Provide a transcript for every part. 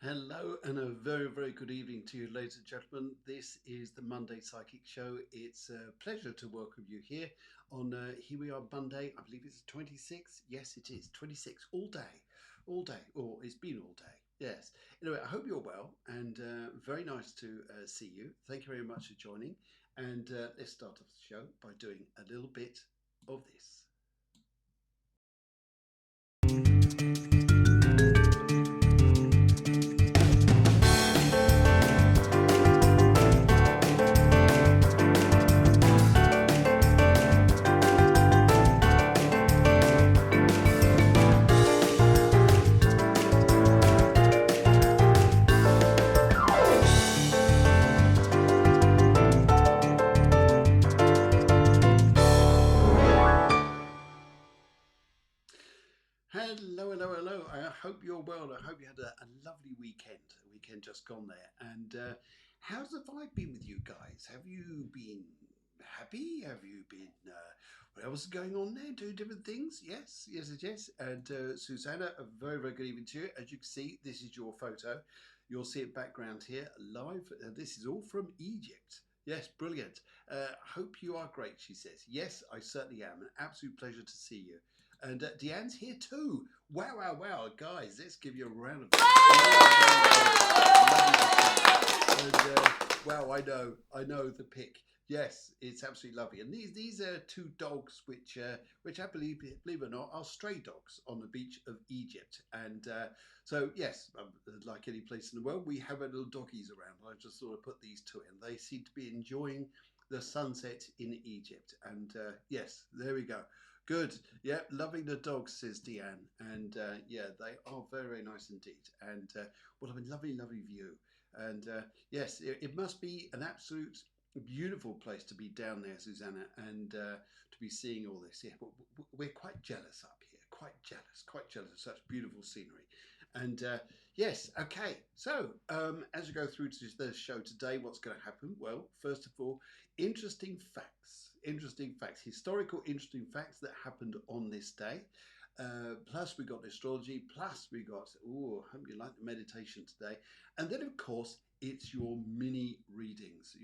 Hello and a very, very good evening to you, ladies and gentlemen. This is the Monday Psychic Show. It's a pleasure to welcome you here on here we are Monday. I believe it's the 26th. Yes, it is 26 all day, or it's been all day. Yes. Anyway, I hope you're well and very nice to see you. Thank you very much for joining. And let's start off the show by doing a little bit of this. Hello, hello, hello. I hope you're well. I hope you had a lovely weekend. A weekend just gone there. And how's the vibe been with you guys? Have you been happy? Have you been, what else is going on there? Doing different things? Yes, yes, yes, yes. And Susanna, a very, very good evening to you. As you can see, this is your photo. You'll see it background here live. This is all from Egypt. Yes, brilliant. Hope you are great, she says. Yes, I certainly am. An absolute pleasure to see you. And Deanne's here too. Wow, wow, wow. Guys, let's give you a round of applause. And, wow, I know the pic. Yes, it's absolutely lovely. And these are two dogs which I believe it or not, are stray dogs on the beach of Egypt. And so, yes, like any place in the world, we have our little doggies around. I just sort of put these two in. They seem to be enjoying the sunset in Egypt. And yes, there we go. Good. Yeah, loving the dogs, says Deanne. And yeah, they are very, very nice indeed. And what a lovely, lovely view. And yes, it must be an absolute beautiful place to be down there, Susanna, and to be seeing all this. Yeah, but we're quite jealous up here. Quite jealous of such beautiful scenery. And yes, okay. So as we go through to the show today, what's going to happen? Well, first of all, interesting facts, historical interesting facts that happened on this day. Plus we got astrology, plus we got, oh, I hope you like the meditation today. And then of course, it's your mini readings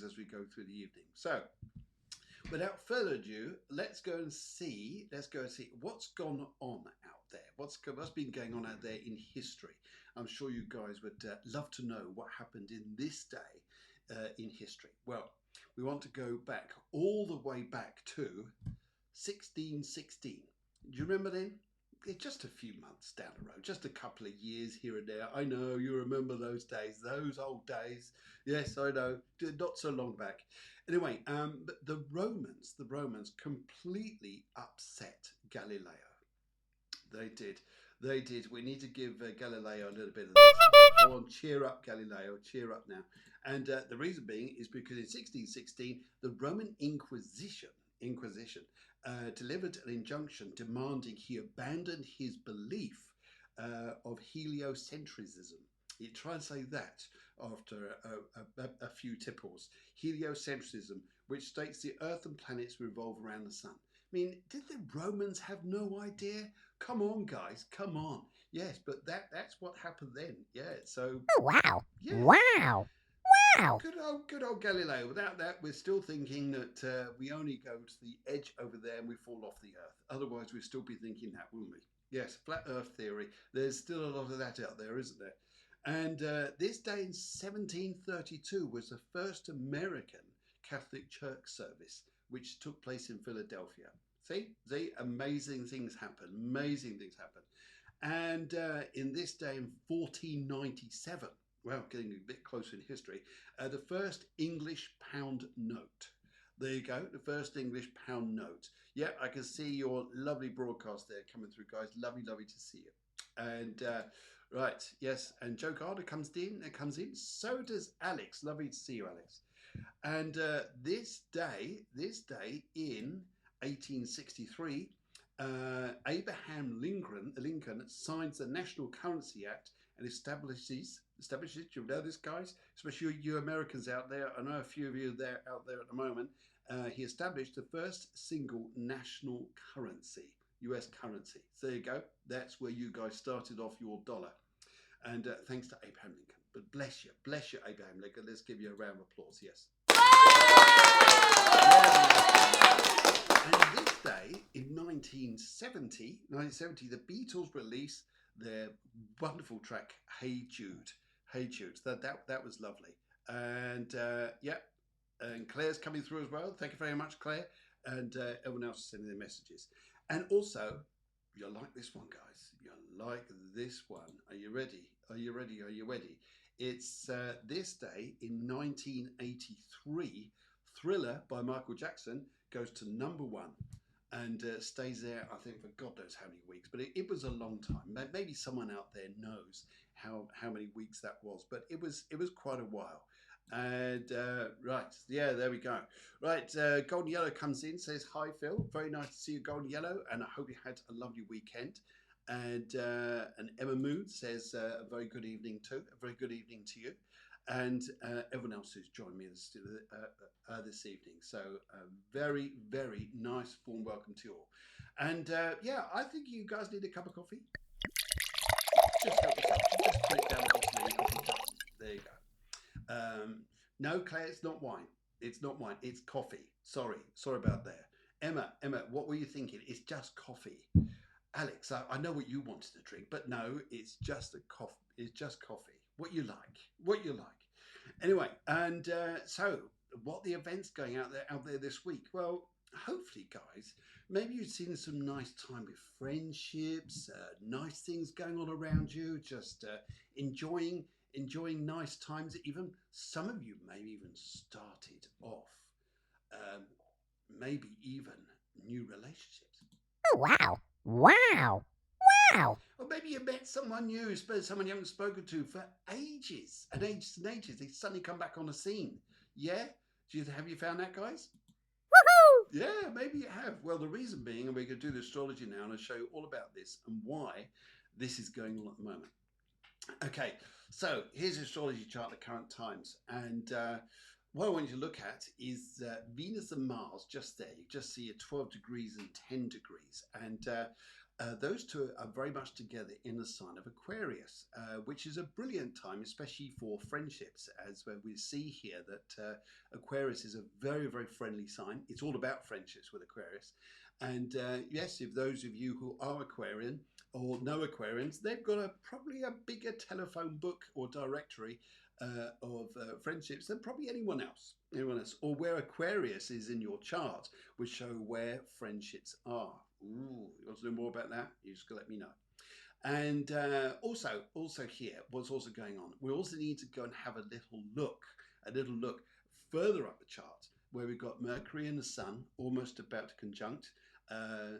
as we go through the evening. So without further ado, let's go and see what's gone on out there. What's been going on out there in history. I'm sure you guys would love to know what happened in this day in history. Well, we want to go back all the way back to 1616. Do you remember then? Just a few months down the road, just a couple of years here and there. I know you remember those days, those old days. Yes, I know, not so long back. Anyway, but the Romans completely upset Galileo. They did. They did. We need to give Galileo a little bit of this. Go on, cheer up, Galileo. Cheer up now. And the reason being is because in 1616, the Roman Inquisition delivered an injunction demanding he abandon his belief of heliocentrism. You try and say that after a few tipples. Heliocentrism, which states the Earth and planets revolve around the sun. I mean, did the Romans have no idea? Come on, guys, come on. Yes, but that's what happened then. Yeah, so Oh, wow. yeah. Wow. Wow. Good old Galileo. Without that, we're still thinking that we only go to the edge over there and we fall off the Earth. Otherwise, we'd still be thinking that, wouldn't we? Yes, flat Earth theory. There's still a lot of that out there, isn't there? And this day in 1732 was the first American Catholic Church service, which took place in Philadelphia. See, amazing things happen. Amazing things happen. And in this day in 1497, well, getting a bit closer in history, the first English pound note. There you go, the first English pound note. Yeah, I can see your lovely broadcast there coming through, guys. Lovely, lovely to see you. And right, yes, and Joe Carter comes in. So does Alex. Lovely to see you, Alex. And this day in 1863, Abraham Lincoln signs the National Currency Act and establishes. You know this, guys, especially you Americans out there. I know a few of you out there at the moment. He established the first single national currency, U.S. currency. So there you go. That's where you guys started off your dollar. And thanks to Abraham Lincoln. But bless you, Abraham Lincoln. Let's give you a round of applause. Yes. And this day in 1970, the Beatles released their wonderful track "Hey Jude." Hey Jude. That was lovely. And and Claire's coming through as well. Thank you very much, Claire. And everyone else is sending their messages. And also, you'll like this one, guys. You'll like this one. Are you ready? Are you ready? Are you ready? It's this day in 1983. Thriller by Michael Jackson goes to #1 and stays there, I think, for God knows how many weeks. But it was a long time. Maybe someone out there knows how many weeks that was. But it was quite a while. And right, yeah, there we go. Right, Golden Yellow comes in, says, "Hi, Phil. Very nice to see you, Golden Yellow, and I hope you had a lovely weekend." And Emma Moon says, "A very good evening too. A very good evening to you." And everyone else who's joined me this evening. So very, very nice, warm welcome to you all. And I think you guys need a cup of coffee. Just help yourself. Just put it down the bottom of your coffee cup. There you go. No, Claire, it's not wine. It's not wine. It's coffee. Sorry about that. Emma, what were you thinking? It's just coffee. Alex, I know what you wanted to drink, but no, it's just a coffee. It's just coffee. What you like. Anyway, and so what the events going out there this week? Well, hopefully, guys, maybe you've seen some nice time with friendships, nice things going on around you, just enjoying nice times. Even some of you maybe even started off, um, maybe even new relationships. Oh, wow. Wow. Wow. Or maybe you met someone new, someone you haven't spoken to for ages and ages and ages. They suddenly come back on the scene. Yeah? Have you found that, guys? Woohoo! Yeah, maybe you have. Well, the reason being, and we're going to do the astrology now, and I'll show you all about this and why this is going on at the moment. Okay, so here's the astrology chart at current times. And what I want you to look at is Venus and Mars just there. You just see 12 degrees and 10 degrees. And those two are very much together in the sign of Aquarius, which is a brilliant time, especially for friendships, as we see here that Aquarius is a very, very friendly sign. It's all about friendships with Aquarius. And yes, if those of you who are Aquarian or know Aquarians, they've got probably a bigger telephone book or directory of friendships than probably anyone else, or where Aquarius is in your chart, which show where friendships are. Ooh, you want to know more about that? You just let me know. And also here, what's also going on? We also need to go and have a little look further up the chart, where we've got Mercury and the Sun almost about to conjunct.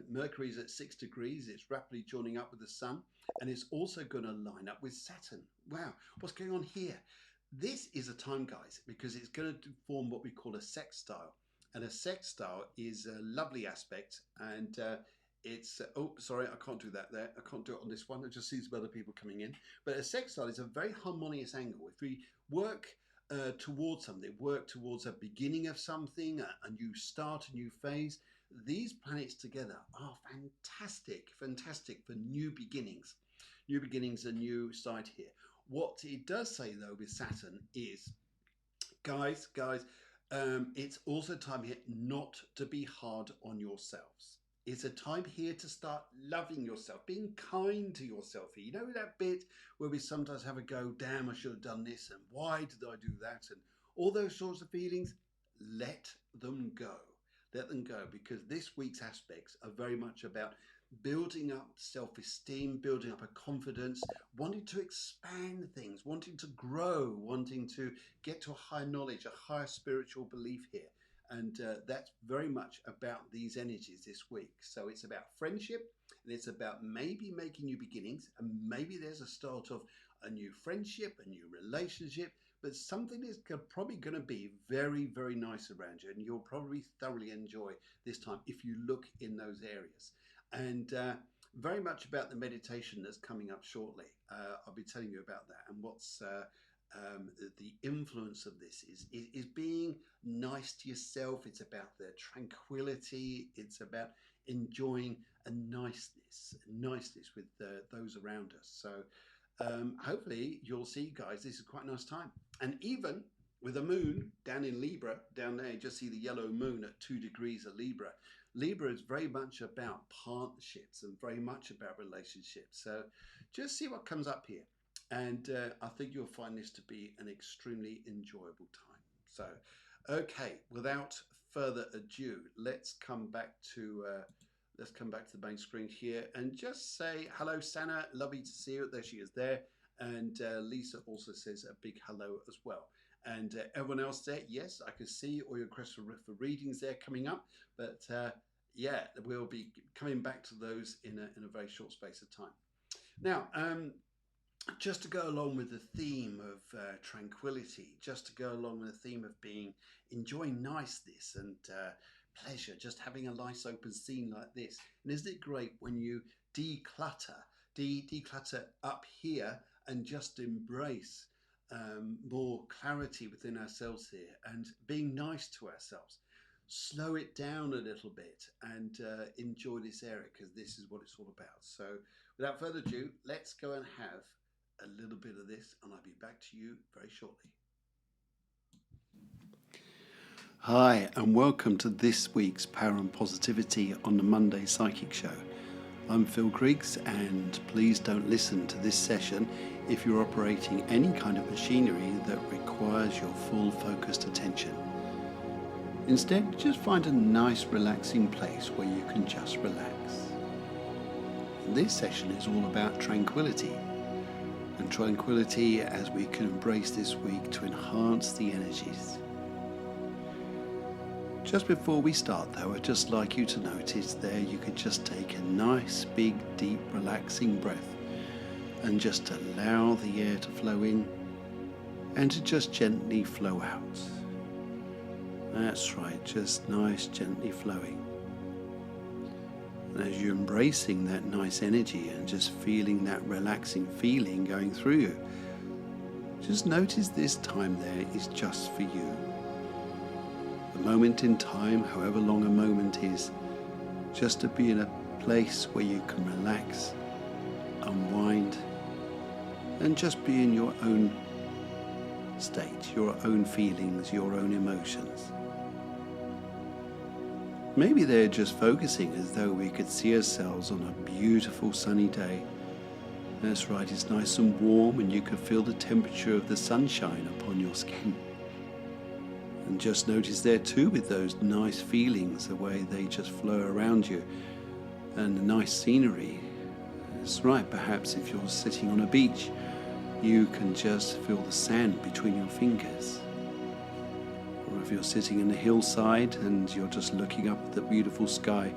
Mercury's at 6 degrees. It's rapidly joining up with the Sun, and it's also going to line up with Saturn. Wow, what's going on here? This is a time, guys, because it's going to form what we call a sextile. And a sextile is a lovely aspect, and it's oh, sorry, I can't do that there. I can't do it on this one. I just see some other people coming in. But a sextile is a very harmonious angle. If we work towards something, work towards a beginning of something, a new start, a new phase, these planets together are fantastic for new beginnings. New beginnings, a new side here. What it does say though with Saturn is, guys, it's also time here not to be hard on yourselves. It's a time here to start loving yourself, being kind to yourself. You know that bit where we sometimes have a go, damn, I should have done this, and why did I do that, and all those sorts of feelings. Let them go. Let them go, because this week's aspects are very much about building up self-esteem, building up a confidence, wanting to expand things, wanting to grow, wanting to get to a higher knowledge, a higher spiritual belief here. And that's very much about these energies this week. So it's about friendship, and it's about maybe making new beginnings, and maybe there's a start of a new friendship, a new relationship, but something is probably going to be very, very nice around you, and you'll probably thoroughly enjoy this time if you look in those areas. And very much about the meditation that's coming up shortly. I'll be telling you about that, and what's the influence of this is being nice to yourself. It's about the tranquility. It's about enjoying a niceness with those around us. So hopefully you'll see, guys, this is quite a nice time. And even with a moon down in Libra, down there, you just see the yellow moon at 2 degrees of Libra. Libra is very much about partnerships and very much about relationships. So just see what comes up here. And I think you'll find this to be an extremely enjoyable time. So, okay, without further ado, let's come back to the main screen here and just say hello, Sana. Lovely to see you. There she is there. And Lisa also says a big hello as well. And everyone else there, yes, I can see all your requests for readings there coming up. But yeah, we'll be coming back to those in a very short space of time. Now, just to go along with the theme of tranquility, just to go along with the theme of enjoying niceness and pleasure, just having a nice open scene like this. And isn't it great when you declutter up here and just embrace more clarity within ourselves here and being nice to ourselves. Slow it down a little bit and enjoy this area, because this is what it's all about. So without further ado, let's go and have a little bit of this, and I'll be back to you very shortly. Hi, and welcome to this week's Power and Positivity on the Monday Psychic Show. I'm Phil Griggs, and please don't listen to this session if you're operating any kind of machinery that requires your full focused attention. Instead, just find a nice relaxing place where you can just relax. This session is all about tranquility, and tranquility as we can embrace this week to enhance the energies. Just before we start though, I'd just like you to notice there you could just take a nice, big, deep, relaxing breath and just allow the air to flow in and to just gently flow out. That's right, just nice, gently flowing. And as you're embracing that nice energy and just feeling that relaxing feeling going through you, just notice this time there is just for you. A moment in time, however long a moment is, just to be in a place where you can relax, unwind, and just be in your own state, your own feelings, your own emotions. Maybe they're just focusing as though we could see ourselves on a beautiful sunny day. That's right, it's nice and warm and you can feel the temperature of the sunshine upon your skin. And just notice there too, with those nice feelings, the way they just flow around you and the nice scenery. That's right, perhaps if you're sitting on a beach, you can just feel the sand between your fingers. Or if you're sitting in the hillside and you're just looking up at the beautiful sky,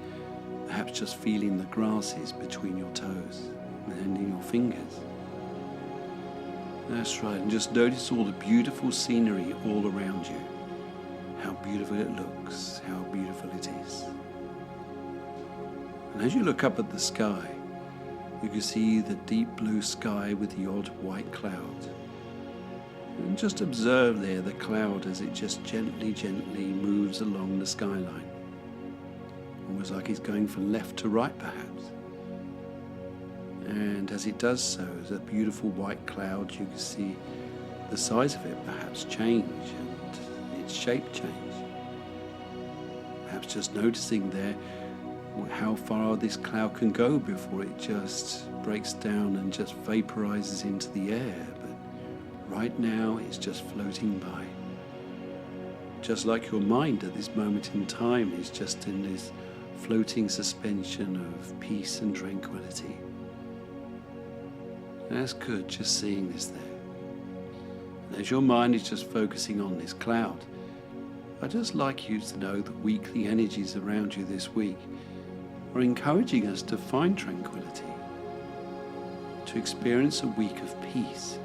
perhaps just feeling the grasses between your toes and in your fingers. That's right, and just notice all the beautiful scenery all around you. How beautiful it looks, how beautiful it is. And as you look up at the sky, you can see the deep blue sky with the odd white cloud. And just observe there the cloud as it just gently moves along the skyline. Almost like it's going from left to right perhaps. And as it does so, as a beautiful white cloud, you can see the size of it perhaps change and its shape change. Perhaps just noticing there how far this cloud can go before it just breaks down and just vaporizes into the air. But right now it's just floating by. Just like your mind at this moment in time is just in this floating suspension of peace and tranquility. That's good, just seeing this there. And as your mind is just focusing on this cloud, I'd just like you to know that weekly energies around you this week are encouraging us to find tranquility, to experience a week of peace.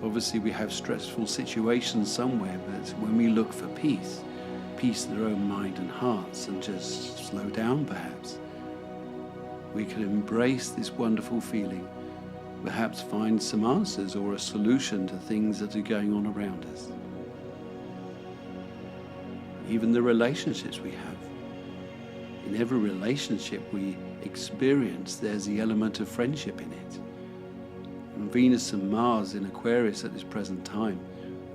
Obviously we have stressful situations somewhere, but when we look for peace in our own mind and hearts and just slow down perhaps, we can embrace this wonderful feeling, perhaps find some answers or a solution to things that are going on around us. Even the relationships we have. In every relationship we experience, there's the element of friendship in it. And Venus and Mars in Aquarius at this present time,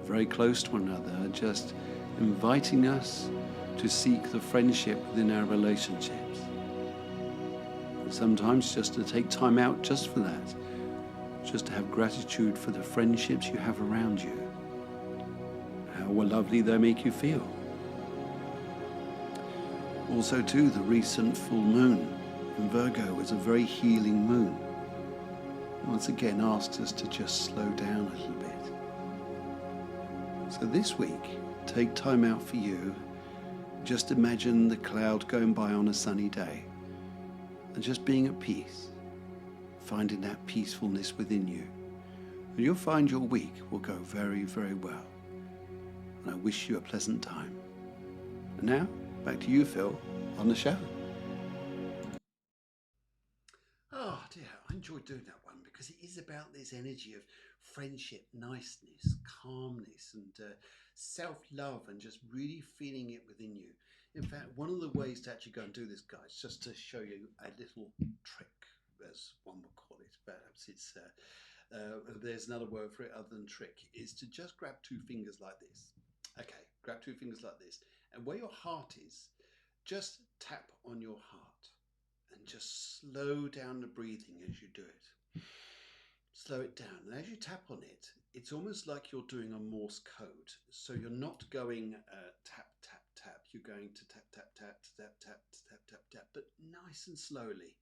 very close to one another, are just inviting us to seek the friendship within our relationships. And sometimes just to take time out just for that, just to have gratitude for the friendships you have around you, how lovely they make you feel. Also too, the recent full moon in Virgo is a very healing moon. Once again asks us to just slow down a little bit. So this week, take time out for you. Just imagine the cloud going by on a sunny day and just being at peace, finding that peacefulness within you. And you'll find your week will go very, very well. And I wish you a pleasant time. And now, back to you, Phil, on the show. Oh dear, I enjoyed doing that one because it is about this energy of friendship, niceness, calmness, and self-love, and just really feeling it within you. In fact, one of the ways to actually go and do this, guys, just to show you a little trick, as one would call it. Perhaps it's there's another word for it other than trick, is to just grab two fingers like this. Okay, grab two fingers like this, and where your heart is, just tap on your heart and just slow down the breathing as you do it. Slow it down, and as you tap on it, it's almost like you're doing a Morse code. So you're not going tap, tap, tap. You're going to tap, tap, tap, tap, tap, tap, tap, tap, but nice and slowly.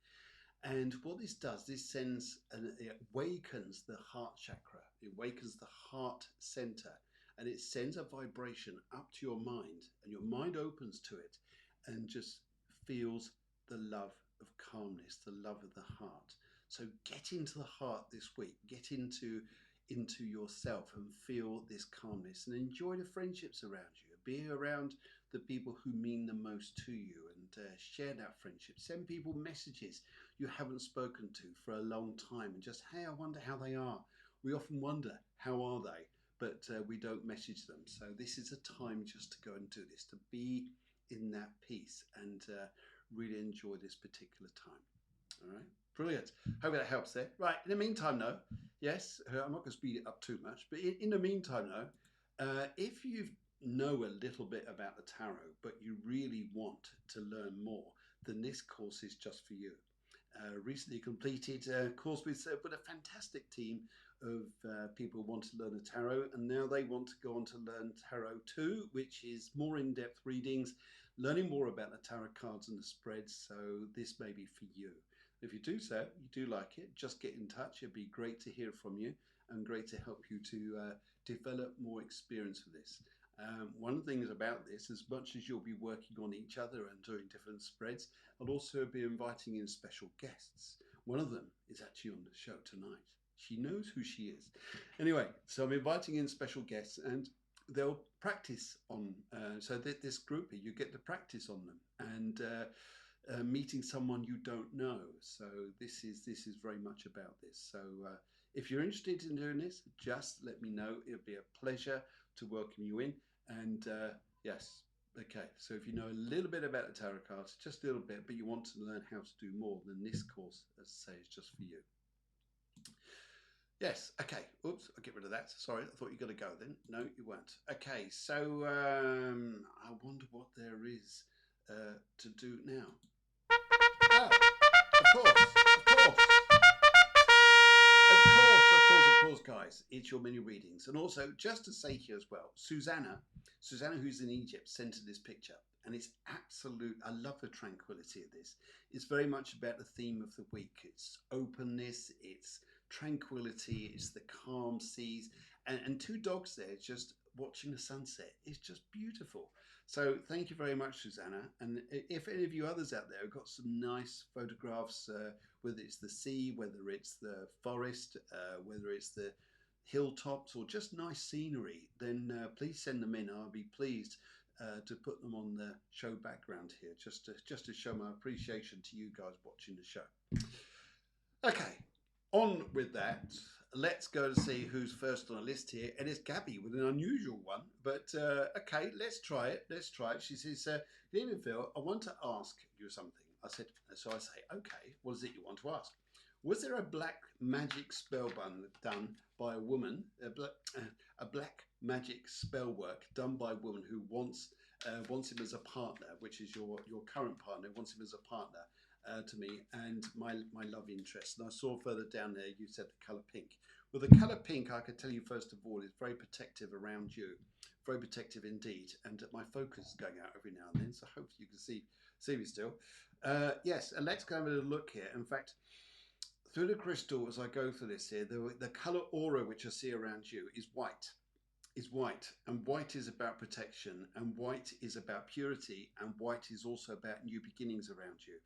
And what this does, this sends, it awakens the heart chakra. It awakens the heart center, and it sends a vibration up to your mind, and your mind opens to it and just feels the love of calmness, the love of the heart. So get into the heart this week, get into yourself and feel this calmness, and enjoy the friendships around you. Be around the people who mean the most to you, and share that friendship. Send people messages you haven't spoken to for a long time, and just, hey, I wonder how they are. We often wonder, how are they? But we don't message them. So this is a time just to go and do this, to be in that peace and really enjoy this particular time. All right, brilliant. Hope that helps there. Right, in the meantime, though, yes, I'm not going to speed it up too much, but in the meantime, though, if you know a little bit about the tarot, but you really want to learn more, then this course is just for you. Recently completed a course with a fantastic team of people who want to learn the tarot, and now they want to go on to learn Tarot 2, which is more in-depth readings, learning more about the tarot cards and the spreads. So this may be for you. If you do so, you do like it, just get in touch. It'd be great to hear from you and great to help you to develop more experience with this. One of the things about this, as much as you'll be working on each other and doing different spreads, I'll also be inviting in special guests. One of them is actually on the show tonight. She knows who she is. Anyway, so I'm inviting in special guests, and they'll practice on, so this group, you get to practice on them, and meeting someone you don't know. So this is very much about this. So if you're interested in doing this, just let me know. It'll be a pleasure to welcome you in. And yes, okay. So if you know a little bit about the tarot cards, just a little bit, but you want to learn how to do more, then this course, as I say, is just for you. Yes, okay. Oops, I'll get rid of that. Sorry, I thought you were going to go then. No, you weren't. Okay, so I wonder what there is to do now. Oh, of course, guys. It's your mini readings. And also, just to say here as well, Susanna, who's in Egypt, sent her this picture. And it's absolute, I love the tranquility of this. It's very much about the theme of the week. It's openness, it's tranquility, it's the calm seas, and two dogs there just watching the sunset. It's just beautiful. So thank you very much, Susanna. And if any of you others out there have got some nice photographs, whether it's the sea, whether it's the forest, whether it's the hilltops, or just nice scenery, then please send them in. I'll be pleased to put them on the show background here, just to show my appreciation to you guys watching the show. Okay, on with that. let's go to see who's first on the list here, and it's Gabby with an unusual one. But okay, let's try it. Let's try it. She says, "Dear Phil, I want to ask you something." I said, so I say, "Okay, what is it you want to ask?" Was there a black magic spell done by a woman, a black magic spell work done by a woman who wants him as a partner, which is your current partner, wants him as a partner to me and my love interest? And I saw further down there you said the colour pink. Well, the colour pink, I could tell you first of all, is very protective around you, very protective indeed. And my focus is going out every now and then, so hopefully you can see me still. Yes, and let's go have a little look here. In fact, through the crystal, as I go through this here, the colour aura which I see around you is white. And white is about protection, and white is about purity, and white is also about new beginnings around you.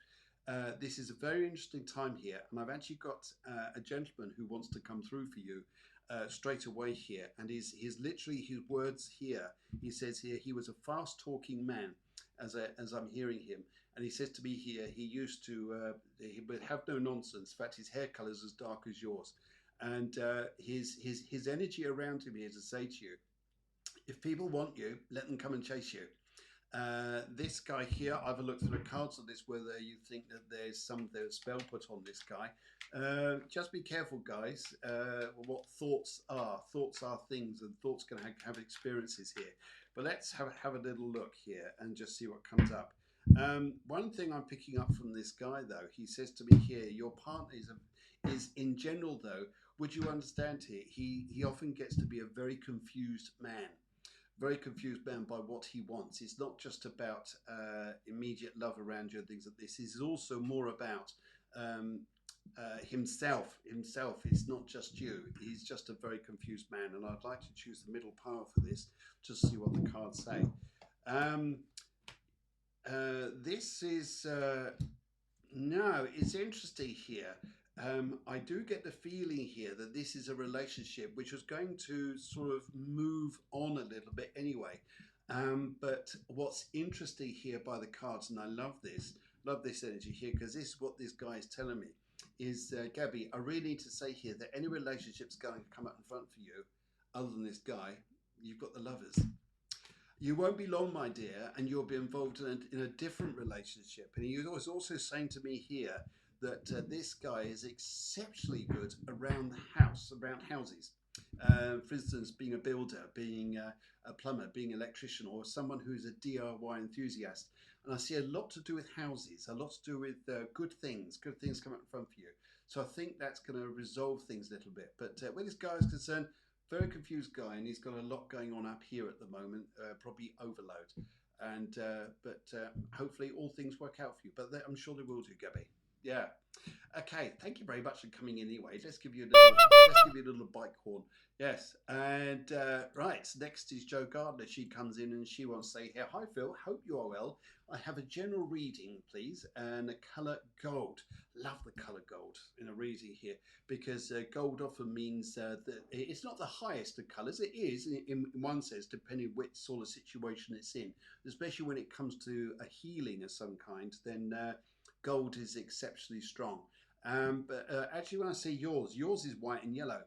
This is a very interesting time here, and I've actually got a gentleman who wants to come through for you straight away here, and he's literally, his words here, he says here, he was a fast talking man as I'm hearing him. And he says to me here, he used to he would have no nonsense. In fact, his hair colour is as dark as yours. And his energy around him here to say to you, if people want you, let them come and chase you. This guy here, I've looked through the cards of this, whether you think that there's some spell put on this guy. Just be careful, guys, what thoughts are. Thoughts are things, and thoughts can have experiences here. But let's have a little look here and just see what comes up. One thing I'm picking up from this guy, though, he says to me here, your partner is in general, though, would you understand here, he often gets to be a very confused man. Very confused man by what he wants. It's not just about immediate love around you and things like this. It's also more about himself. It's not just you. He's just a very confused man. And I'd like to choose the middle power for this, just to see what the cards say. This is no, it's interesting here. I do get the feeling here that this is a relationship which was going to sort of move on a little bit anyway. But what's interesting here by the cards, and I love this energy here, because this is what this guy is telling me, is Gabby, I really need to say here that any relationship's going to come up in front for you, other than this guy, you've got the lovers. You won't be long, my dear, and you'll be involved in a different relationship. And he was also saying to me here that this guy is exceptionally good around the house, around houses. For instance, being a builder, being a plumber, being an electrician, or someone who's a DIY enthusiast. And I see a lot to do with houses, a lot to do with good things come up in front for you. So I think that's going to resolve things a little bit. But where this guy is concerned, very confused guy, and he's got a lot going on up here at the moment, probably overload. And but hopefully all things work out for you. But I'm sure they will do, Gabby. Yeah. Okay. Thank you very much for coming in anyway. Let's give you a little bike horn. Yes. And right. Next is Jo Gardner. She comes in and she wants to say here, hi Phil. Hope you are well. I have a general reading, please, and a colour gold. Love the colour gold in a reading here, because gold often means that it's not the highest of colours. It is, in one sense, depending which sort of situation it's in. Especially when it comes to a healing of some kind, then gold is exceptionally strong. But actually, when I say yours is white and yellow.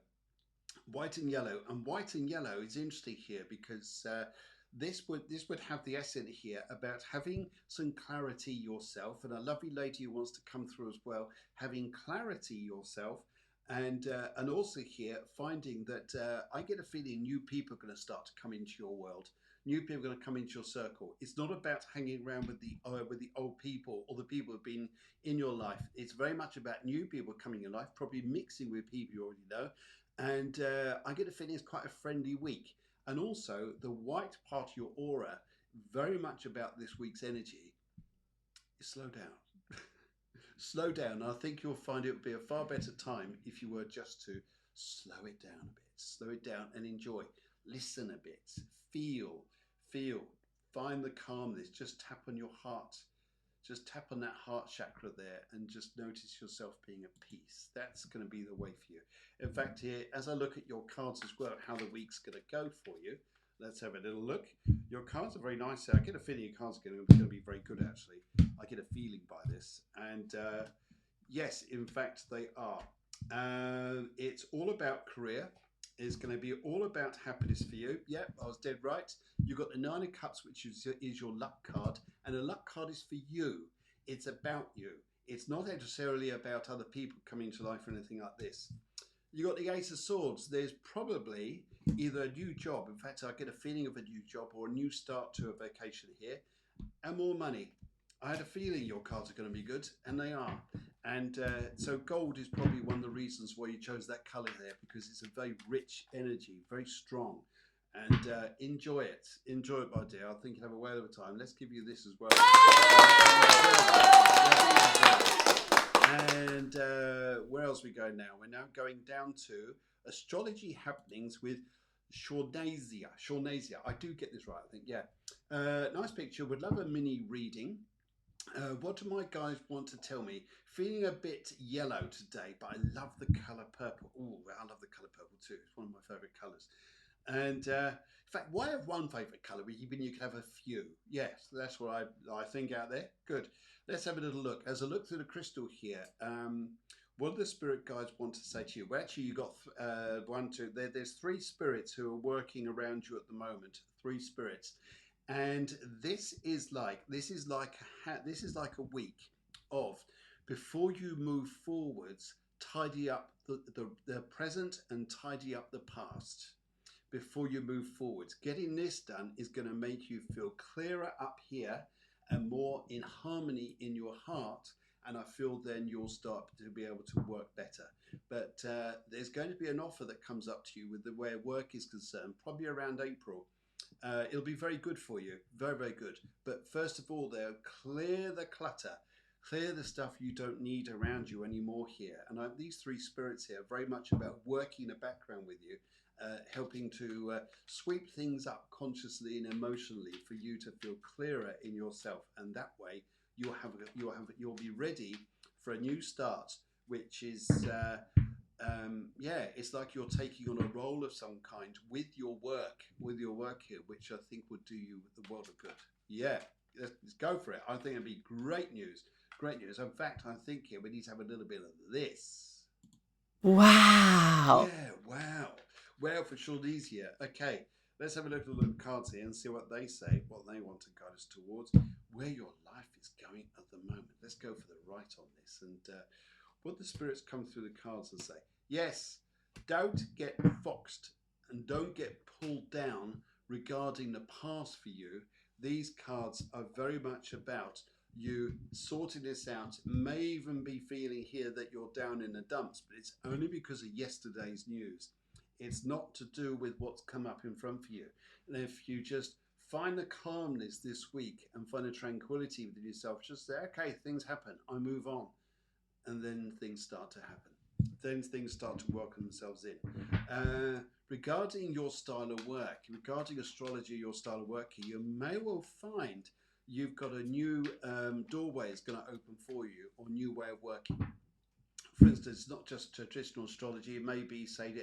White and yellow, and white and yellow is interesting here because this would have the essence here about having some clarity yourself, and a lovely lady who wants to come through as well, having clarity yourself, and also here finding that I get a feeling new people are going to start to come into your world. New people are going to come into your circle. It's not about hanging around with the old people or the people who've been in your life. It's very much about new people coming in life, probably mixing with people you already know. And I get a feeling it's quite a friendly week. And also the white part of your aura, very much about this week's energy, is slow down. Slow down. I think you'll find it would be a far better time if you were just to slow it down a bit. Slow it down and enjoy. Listen a bit. Feel. Find the calmness. Just tap on your heart. Just tap on that heart chakra there and just notice yourself being at peace. That's going to be the way for you. In fact, here, as I look at your cards as well, how the week's going to go for you, let's have a little look. Your cards are very nice. I get a feeling your cards are going to be very good, actually. I get a feeling by this. And yes, in fact, they are. It's all about career. It's going to be all about happiness for you. Yep, I was dead right. You've got the Nine of Cups, which is your luck card, and the luck card is for you. It's about you. It's not necessarily about other people coming to life or anything like this. You got the Ace of Swords. There's probably either a new job. In fact, I get a feeling of a new job or a new start to a vacation here, and more money. I had a feeling your cards are going to be good, and they are. And so gold is probably one of the reasons why you chose that color there, because it's a very rich energy, very strong. And enjoy it. Enjoy it, my dear. I think you'll have a whale of a time. Let's give you this as well. And where else are we going now? We're now going down to astrology happenings with Shornasia. Shornasia. I do get this right, I think. Yeah. Nice picture. Would love a mini reading. What do my guys want to tell me? Feeling a bit yellow today, but I love the colour purple. Oh, I love the colour purple too. It's one of my favourite colours. And in fact, why have one favourite colour when you can have a few? Yes, that's what I think out there. Good. Let's have a little look. As I look through the crystal here, what do the spirit guides want to say to you? Well, actually, you got one, two. There's three spirits who are working around you at the moment. Three spirits. And this is like a week of, before you move forwards, tidy up the present and tidy up the past before you move forwards. Getting this done is going to make you feel clearer up here and more in harmony in your heart, and I feel then you'll start to be able to work better. But there's going to be an offer that comes up to you with the way work is concerned, probably around April. It'll be very good for you, very, very good. But first of all, there, clear the clutter, clear the stuff you don't need around you anymore here. And these three spirits here are very much about working the background with you, helping to sweep things up consciously and emotionally for you to feel clearer in yourself. And that way, you'll be ready for a new start, which is. It's like you're taking on a role of some kind with your work here, which I think would do you the world of good. Yeah, let's go for it. I think it'd be great news. Great news. In fact, I think here we need to have a little bit of this. Wow. Yeah, wow. Well, for sure, these here. Okay, let's have a look at the cards here and see what they say, what they want to guide us towards, where your life is going at the moment. Let's go for the right on this and what the spirits come through the cards and say. Yes, don't get foxed and don't get pulled down regarding the past for you. These cards are very much about you sorting this out. May even be feeling here that you're down in the dumps, but it's only because of yesterday's news. It's not to do with what's come up in front for you. And if you just find the calmness this week and find a tranquility within yourself, just say, okay, things happen, I move on. And then things start to happen. Then things start to work themselves in. Regarding your style of work, regarding astrology, your style of work, you may well find you've got a new doorway is going to open for you, or new way of working. For instance, not just traditional astrology, it may be, say,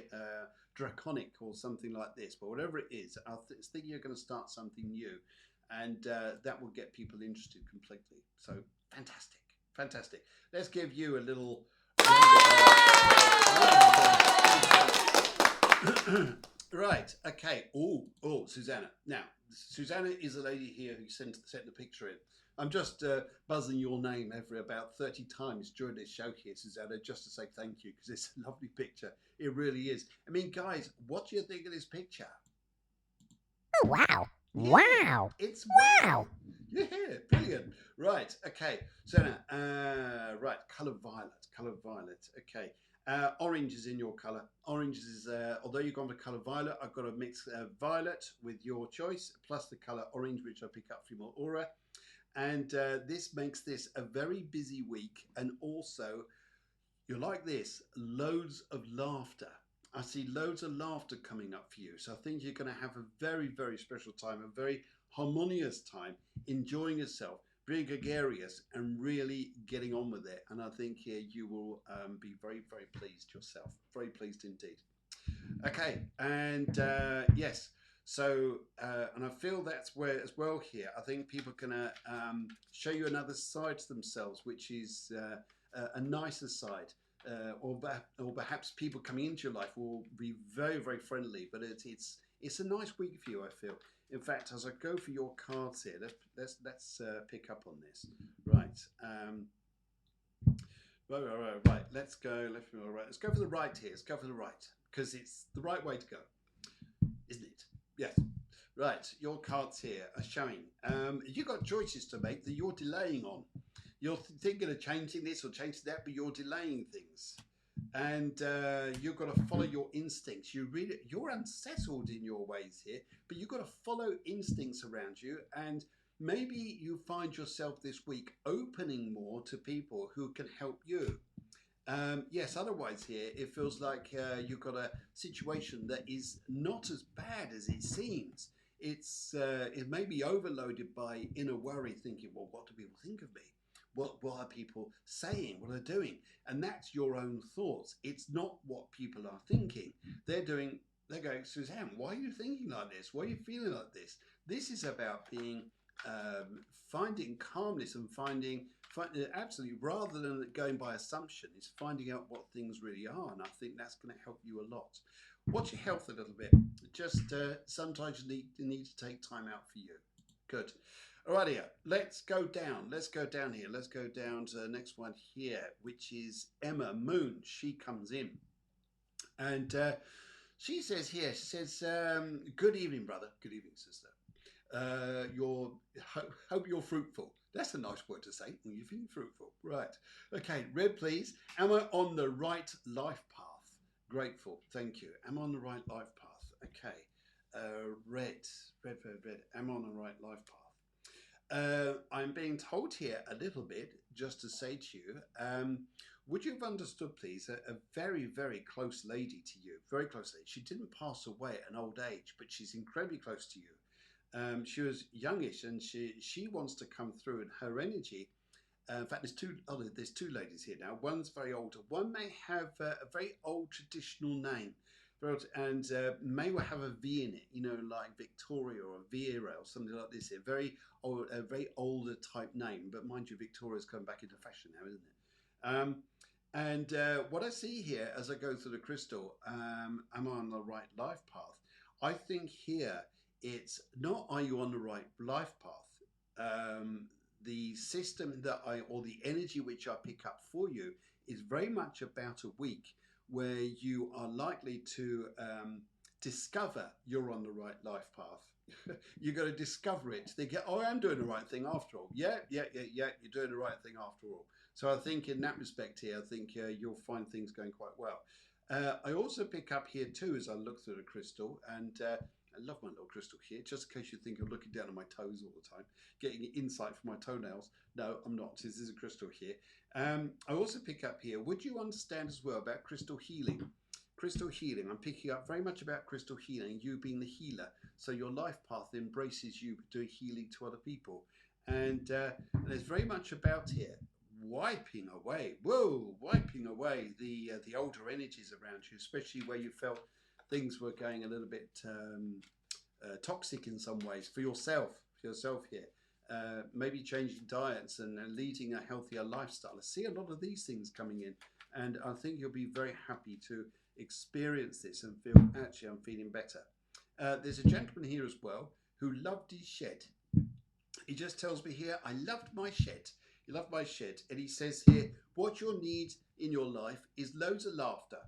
draconic or something like this, but whatever it is, I think you're going to start something new, and that will get people interested completely. So, fantastic. Fantastic. Let's give you a little. Right. Okay. Oh, Susanna. Now, Susanna is a lady here who sent the picture in. I'm just buzzing your name every about 30 times during this show here, Susanna, just to say thank you, because it's a lovely picture. It really is. I mean, guys, what do you think of this picture? Oh, wow. Yeah, Wow. it's Wow. Yeah, brilliant. Right, okay. So now, right, colour violet. Okay. Orange is in your colour. Orange is, although you've gone for colour violet, I've got to mix violet with your choice, plus the colour orange, which I pick up from your aura. And this makes this a very busy week. And also, you're like this, loads of laughter. I see loads of laughter coming up for you. So I think you're going to have a very, very special time, a very harmonious time, enjoying yourself, being gregarious and really getting on with it. And I think here you will be very, very pleased yourself. Very pleased indeed. Okay, and yes, so, and I feel that's where as well here, I think people can show you another side to themselves, which is a nicer side. or perhaps people coming into your life will be very, very friendly. But it's a nice week for you, I feel. In fact, as I go for your cards here, let's pick up on this. Right. Right. Let's go. Let's go for the right here. Let's go for the right because it's the right way to go, isn't it? Yes. Right. Your cards here are showing. You've got choices to make that you're delaying on. You're thinking of changing this or changing that, but you're delaying things. And you've got to follow your instincts. You're unsettled in your ways here, but you've got to follow instincts around you. And maybe you find yourself this week opening more to people who can help you. Yes, otherwise here it feels like you've got a situation that is not as bad as it seems. It may be overloaded by inner worry, thinking, well, what do people think of me? What are people saying? What are they doing? And that's your own thoughts. It's not what people are thinking. They're going, Suzanne, why are you thinking like this? Why are you feeling like this? This is about being finding calmness and finding absolutely, rather than going by assumption, is finding out what things really are. And I think that's going to help you a lot. Watch your health a little bit. Just sometimes you need to take time out for you. Good. All right, here. Let's go down. Let's go down here. Let's go down to the next one here, which is Emma Moon. She comes in. And she says here, good evening, brother. Good evening, sister. Hope you're fruitful. That's a nice word to say when you're feeling fruitful. Right. Okay, red, please. Am I on the right life path? Grateful. Thank you. Am I on the right life path? Okay. Red. Am I on the right life path? I'm being told here a little bit, just to say to you, would you have understood, please, a very, very close lady to you, very close lady. She didn't pass away at an old age, but she's incredibly close to you. She was youngish, and she wants to come through, and her energy. In fact, there's two ladies here now. One's very old. One may have a very old traditional name, and may well have a V in it. You know, like Victoria or Vera or something like this. Here, a very older type name. But mind you, Victoria's come back into fashion now, isn't it? And what I see here as I go through the crystal, am I on the right life path? I think here it's not are you on the right life path. The system or the energy which I pick up for you is very much about a week where you are likely to discover you're on the right life path. You're going to discover it. Think, oh, I'm doing the right thing after all. Yeah, you're doing the right thing after all. So I think in that respect here, I think you'll find things going quite well. I also pick up here too as I look through the crystal, and I love my little crystal here, just in case you think I'm looking down on my toes all the time, getting insight from my toenails. No, I'm not. This is a crystal here. I also pick up here, would you understand as well about crystal healing? Crystal healing, I'm picking up very much about crystal healing, you being the healer. So your life path embraces you doing healing to other people. And there's very much about here, wiping away the older energies around you, especially where you felt things were going a little bit toxic in some ways for yourself here. Maybe changing diets and leading a healthier lifestyle. I see a lot of these things coming in, and I think you'll be very happy to experience this and feel, actually, I'm feeling better. There's a gentleman here as well who loved his shed. He just tells me here, I loved my shed. He loved my shed. And he says here, what you'll need in your life is loads of laughter.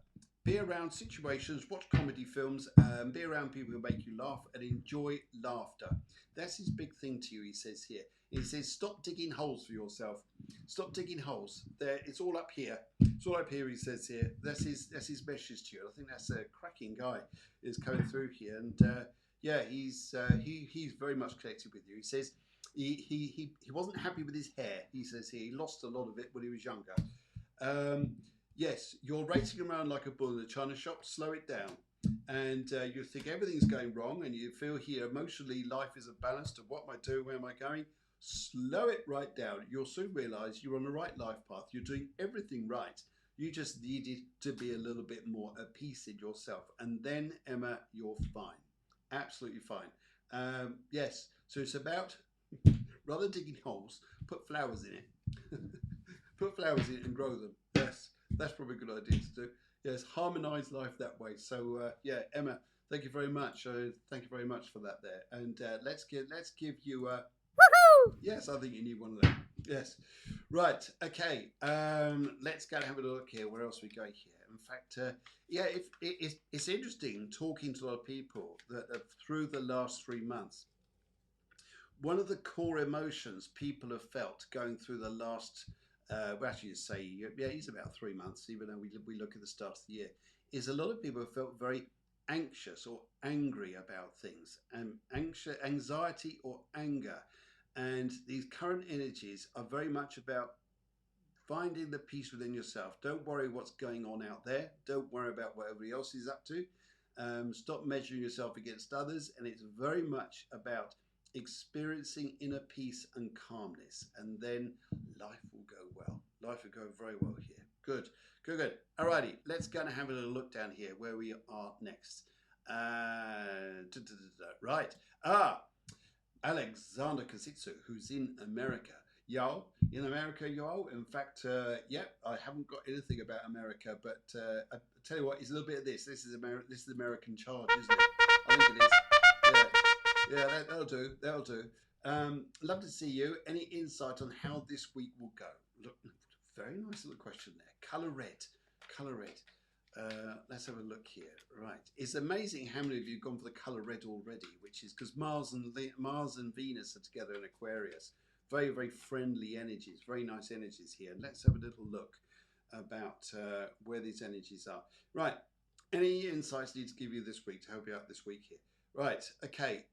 Be around situations, watch comedy films, be around people who make you laugh and enjoy laughter. That's his big thing to you, he says here. He says, stop digging holes for yourself. Stop digging holes. There, it's all up here. It's all up here, he says here. That's his message to you. I think that's a cracking guy is coming through here. And yeah, he's very much connected with you. He says he wasn't happy with his hair. He says here he lost a lot of it when he was younger. Yes, you're racing around like a bull in a china shop. Slow it down. And you think everything's going wrong, and you feel here emotionally life is a balance to what am I doing, where am I going? Slow it right down. You'll soon realize you're on the right life path. You're doing everything right. You just needed to be a little bit more at peace in yourself. And then, Emma, you're fine. Absolutely fine. Yes, so it's about, rather than digging holes, put flowers in it. Put flowers in it and grow them. Yes, That's probably a good idea to do. Yes, harmonize life that way. So yeah, Emma, thank you very much. Thank you very much for that there. And let's give you Woohoo! yes, I think you need one of them. Yes. Right. Okay. Let's go and have a look here. Where else we go here? In fact, yeah, it's interesting talking to a lot of people that have, through the last 3 months, one of the core emotions people have felt going through the last, well, actually, say, yeah, it's about 3 months, even though we look at the start of the year, is a lot of people have felt very anxious or angry about things, and anxiety or anger. And these current energies are very much about finding the peace within yourself. Don't worry what's going on out there. Don't worry about what everybody else is up to. Stop measuring yourself against others. And it's very much about experiencing inner peace and calmness. And then life will go well. Life will go very well here. Good, good, good. Alrighty, let's go and have a little look down here where we are next. Right. Alexander Kasitsu, who's in America. Yo, in America, yo. In fact, yeah, I haven't got anything about America, but I tell you what, it's a little bit of this. This is American charge, isn't it? I think it is. Yeah, that'll do. That'll do. Love to see you. Any insight on how this week will go? Look, very nice little question there. Color red. Color red. Let's have a look here. Right, it's amazing how many of you have gone for the color red already, which is because Mars and Venus are together in Aquarius. Very, very friendly energies, very nice energies here. And let's have a little look about where these energies are. Right, any insights I need to give you this week to help you out this week here? Right, okay.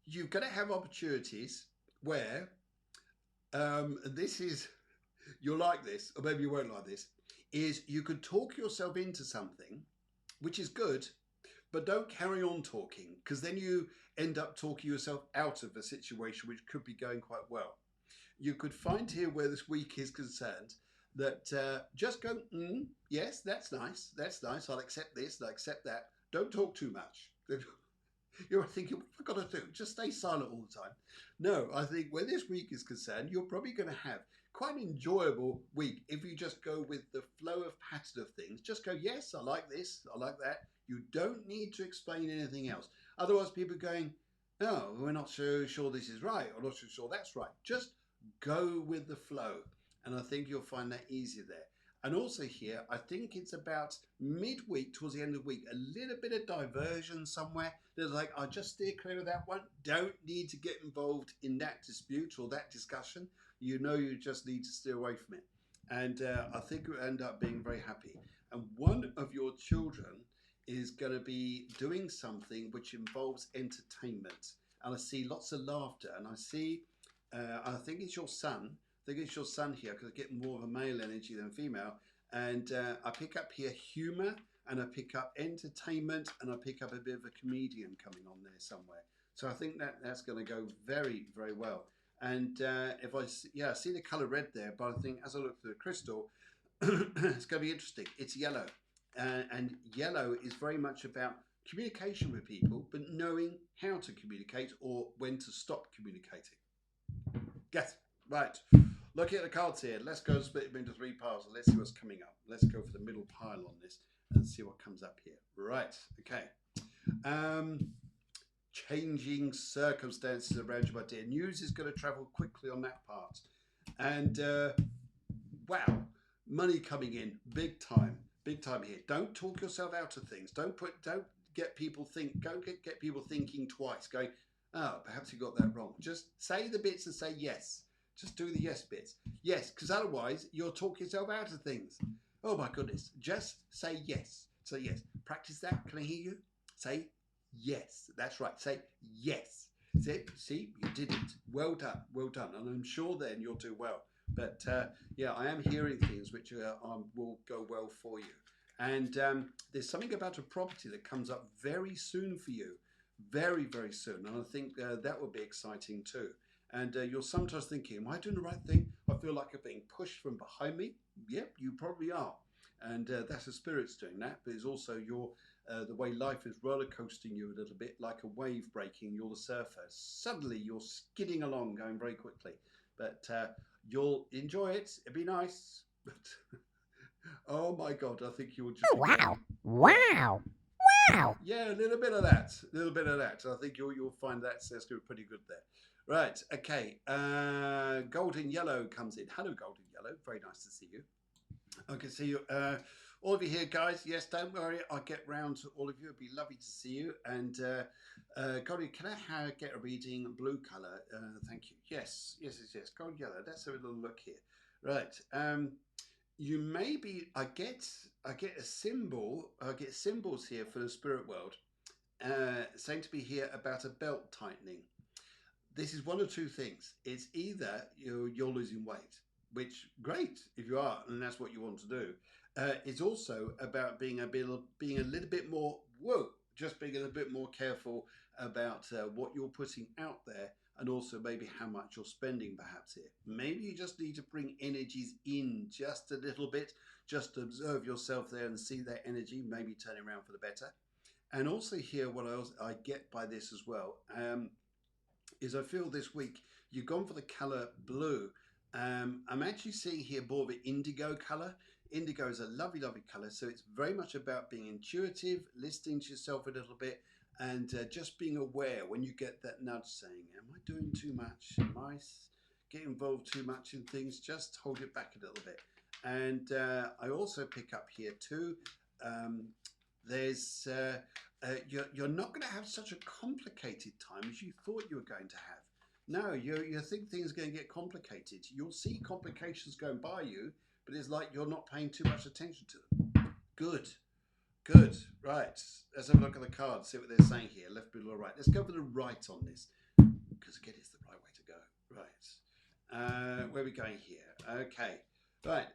You're going to have opportunities where this is, you'll like this, or maybe you won't like this, is you could talk yourself into something, which is good, but don't carry on talking, because then you end up talking yourself out of a situation which could be going quite well. You could find here where this week is concerned that just go, yes, that's nice, I'll accept this, I'll accept that. Don't talk too much. You're thinking, what have I got to do? Just stay silent all the time. No, I think where this week is concerned, you're probably going to have quite an enjoyable week if you just go with the flow of pattern of things. Just go, yes, I like this, I like that. You don't need to explain anything else. Otherwise, people are going, no, we're not so sure this is right, or not so sure that's right. Just go with the flow. And I think you'll find that easier there. And also here, I think it's about midweek, towards the end of the week, a little bit of diversion somewhere. They're like, I'll just steer clear of that one. Don't need to get involved in that dispute or that discussion. You know, you just need to steer away from it. And I think you'll end up being very happy. And one of your children is going to be doing something which involves entertainment. And I see lots of laughter. And I see, I think it's your son. I think it's your son here, because I get more of a male energy than female. And I pick up here humor, and I pick up entertainment, and I pick up a bit of a comedian coming on there somewhere. So I think that's going to go very, very well. And if I see the color red there, but I think as I look through the crystal, it's going to be interesting. It's yellow, and yellow is very much about communication with people, but knowing how to communicate or when to stop communicating. Yes, right. Looking at the cards here, let's go and split them into 3 piles and let's see what's coming up. Let's go for the middle pile on this and see what comes up here. Right, okay. Changing circumstances around you, my dear. News is going to travel quickly on that part. And wow, money coming in, big time here. Don't talk yourself out of things. Don't get people thinking twice, going, oh, perhaps you got that wrong. Just say the bits and say yes. Just do the yes bits. Yes, because otherwise you'll talk yourself out of things. Oh my goodness. Just say yes. Say yes. Practice that. Can I hear you? Say yes. That's right. Say yes. See, you did it. Well done. Well done. And I'm sure then you'll do well. But yeah, I am hearing things which will go well for you. And there's something about a property that comes up very soon for you. Very, very soon. And I think that will be exciting too. And you're sometimes thinking, am I doing the right thing? I feel like I'm being pushed from behind me. Yep, you probably are. And that's the spirits doing that. But it's also the way life is roller coasting you a little bit, like a wave breaking. You're the surfer. Suddenly you're skidding along, going very quickly. But you'll enjoy it. It'll be nice. But oh my God, I think you'll Oh, just be wow. going, yeah, Wow. Wow. yeah, a little bit of that, a little bit of that. I think you'll find that's going to be pretty good there. Right, okay. Golden Yellow comes in. Hello, Golden Yellow. Very nice to see you. I can see you. All of you here, guys. Yes, don't worry. I'll get round to all of you. It'd be lovely to see you. And Golden, can I get a reading blue colour? Thank you. Yes, yes, yes, yes. Gold yellow. Let's have a little look here. Right. You may be. I get a symbol. I get symbols here for the spirit world. Saying to be here about a belt tightening. This is one of two things. It's either you're losing weight, which great if you are, and that's what you want to do. It's also about being a little bit more just being a little bit more careful about what you're putting out there, and also maybe how much you're spending perhaps here. Maybe you just need to bring energies in just a little bit, just observe yourself there and see that energy, maybe turn it around for the better. And also here, what I get by this as well. Is I feel this week you've gone for the color blue. I'm actually seeing here more of an indigo color. Indigo is a lovely, lovely color. So it's very much about being intuitive, listening to yourself a little bit, and just being aware when you get that nudge saying, am I doing too much? Am I getting involved too much in things? Just hold it back a little bit. And I also pick up here too, um, there's you're not going to have such a complicated time as you thought you were going to have. No, you think things are going to get complicated. You'll see complications going by you, but it's like you're not paying too much attention to them. Good, good. Right. Let's have a look at the cards, see what they're saying here. Left, middle, or right. Let's go for the right on this, because again, it's the right way to go. Right. Where are we going here? Okay. Right,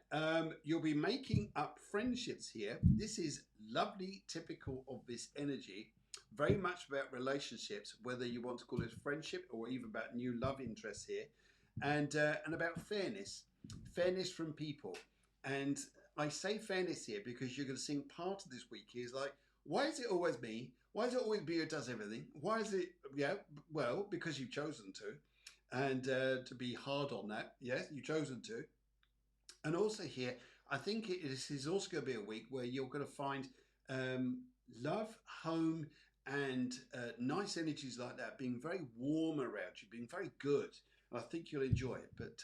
you'll be making up friendships here. This is lovely, typical of this energy. Very much about relationships, whether you want to call it friendship or even about new love interests here, and about fairness from people. And I say fairness here because you're going to see part of this week is like, why is it always me? Why is it always me who does everything? Why is it? Yeah, well, because you've chosen to, and to be hard on that. Yes, you've chosen to. And also here, I think this is also going to be a week where you're going to find um, love, home, and nice energies like that being very warm around you, being very good. I think you'll enjoy it. But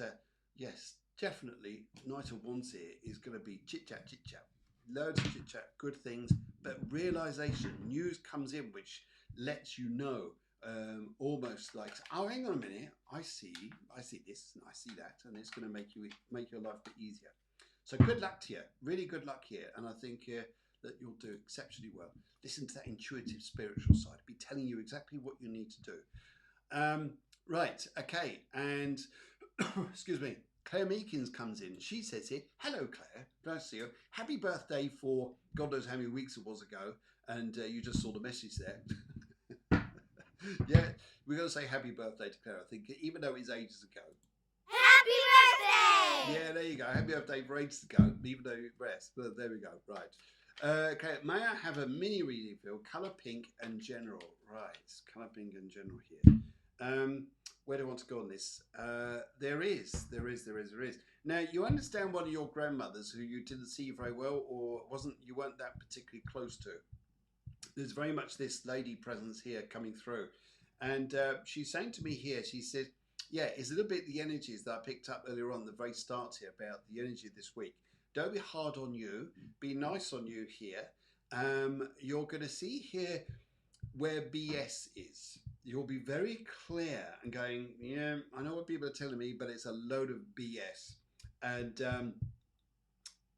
yes, definitely, Knight of Wands here is going to be chit chat, loads of chit chat, good things, but realization, news comes in which lets you know almost like, oh, hang on a minute, I see this and I see that, and it's going to make your life a bit easier. So good luck to you, really good luck here, and I think that you'll do exceptionally well. Listen to that intuitive spiritual side, be telling you exactly what you need to do. Right, okay, and excuse me. Claire Meekins comes in. She says here, hello, Claire. Nice to see you. Happy birthday for God knows how many weeks it was ago. And you just saw the message there. Yeah, we're going to say happy birthday to Claire, I think, even though it's ages ago. Happy birthday! Yeah, there you go. Happy birthday for ages ago, even though it rest. But there we go. Right. Okay, may I have a mini reading for colour pink and general? Right, colour pink and general here. Where do I want to go on this? There is. Now, you understand one of your grandmothers who you didn't see very well, or you weren't that particularly close to. There's very much this lady presence here coming through. And she's saying to me here, she said, yeah, it's a little bit the energies that I picked up earlier on, the very start here, about the energy this week. Don't be hard on you. Be nice on you here. You're going to see here where BS is. You'll be very clear and going, yeah, I know what people are telling me, but it's a load of BS. And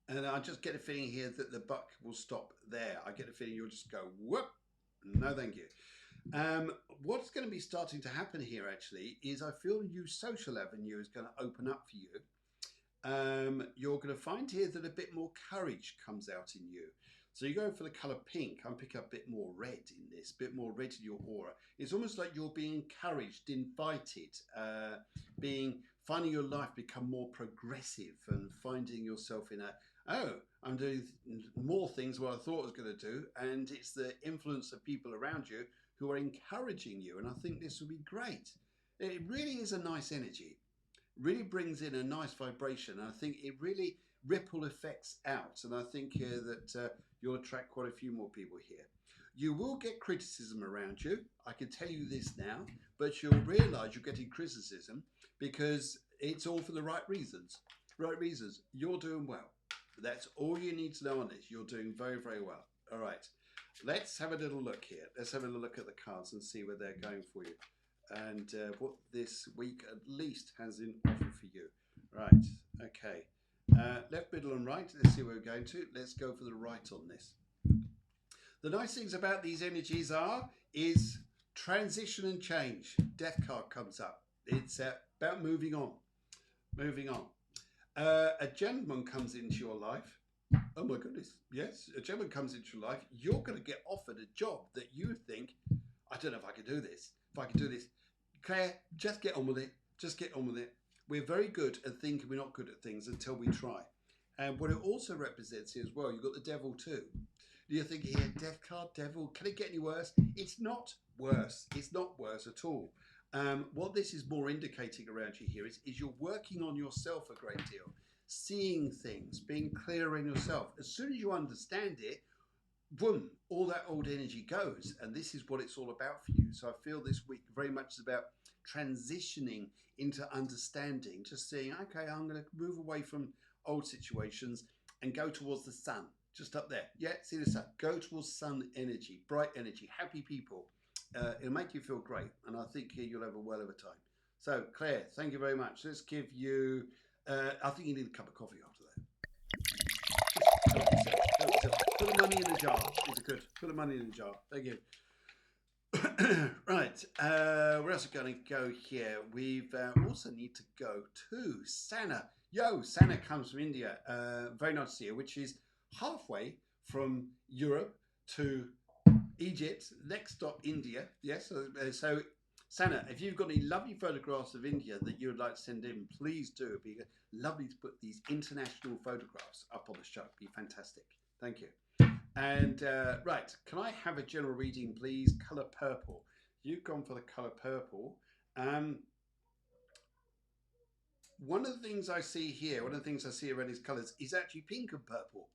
I just get a feeling here that the buck will stop there. I get a feeling you'll just go, whoop, no thank you. What's going to be starting to happen here actually is I feel a new social avenue is going to open up for you. You're going to find here that a bit more courage comes out in you. So you're going for the colour pink. I'm picking up a bit more red in this, a bit more red in your aura. It's almost like you're being encouraged, invited, finding your life become more progressive and finding yourself in I'm doing more things what I thought I was going to do. And it's the influence of people around you who are encouraging you. And I think this will be great. It really is a nice energy. Really brings in a nice vibration. And I think it really ripple effects out. And I think here that you'll attract quite a few more people here. You will get criticism around you. I can tell you this now, but you'll realize you're getting criticism because it's all for the right reasons. Right reasons. You're doing well. That's all you need to know on this. You're doing very, very well. All right. Let's have a little look here. Let's have a little look at the cards and see where they're going for you and what this week at least has in offer for you. Right. Okay. Left, middle, and right. Let's see where we're going to. Let's go for the right on this. The nice things about these energies is transition and change. Death card comes up. It's about moving on. Moving on. A gentleman comes into your life. Oh my goodness. Yes, a gentleman comes into your life. You're going to get offered a job that you think, I don't know if I can do this. If I can do this. Claire, just get on with it. Just get on with it. We're very good at thinking we're not good at things until we try. And what it also represents here as well, you've got the devil too. You're thinking here, death card, devil, can it get any worse? It's not worse. It's not worse at all. What this is more indicating around you here is you're working on yourself a great deal, seeing things, being clear in yourself. As soon as you understand it, boom, all that old energy goes. And this is what it's all about for you. So I feel this week very much is about transitioning into understanding, just saying, okay, I'm going to move away from old situations and go towards the sun. Just up there. Yeah, see the sun. Go towards sun energy, bright energy, happy people. It'll make you feel great. And I think here you'll have a well of a time. So, Claire, thank you very much. Let's give you, I think you need a cup of coffee after that. Help yourself. Help yourself. Put the money in the jar. If you could. Put the money in the jar. Thank you. Right. Where else are we going to go here? We've also need to go to Sana. Yo, Sana comes from India. Very nice to see you, which is halfway from Europe to Egypt. Next stop, India. Yes. So, Sana, if you've got any lovely photographs of India that you would like to send in, please do. It'd be lovely to put these international photographs up on the show. It'd be fantastic. Thank you. And right, can I have a general reading, please? Color purple. You've gone for the color purple. One of the things I see here, one of the things I see around these colors is actually pink and purple.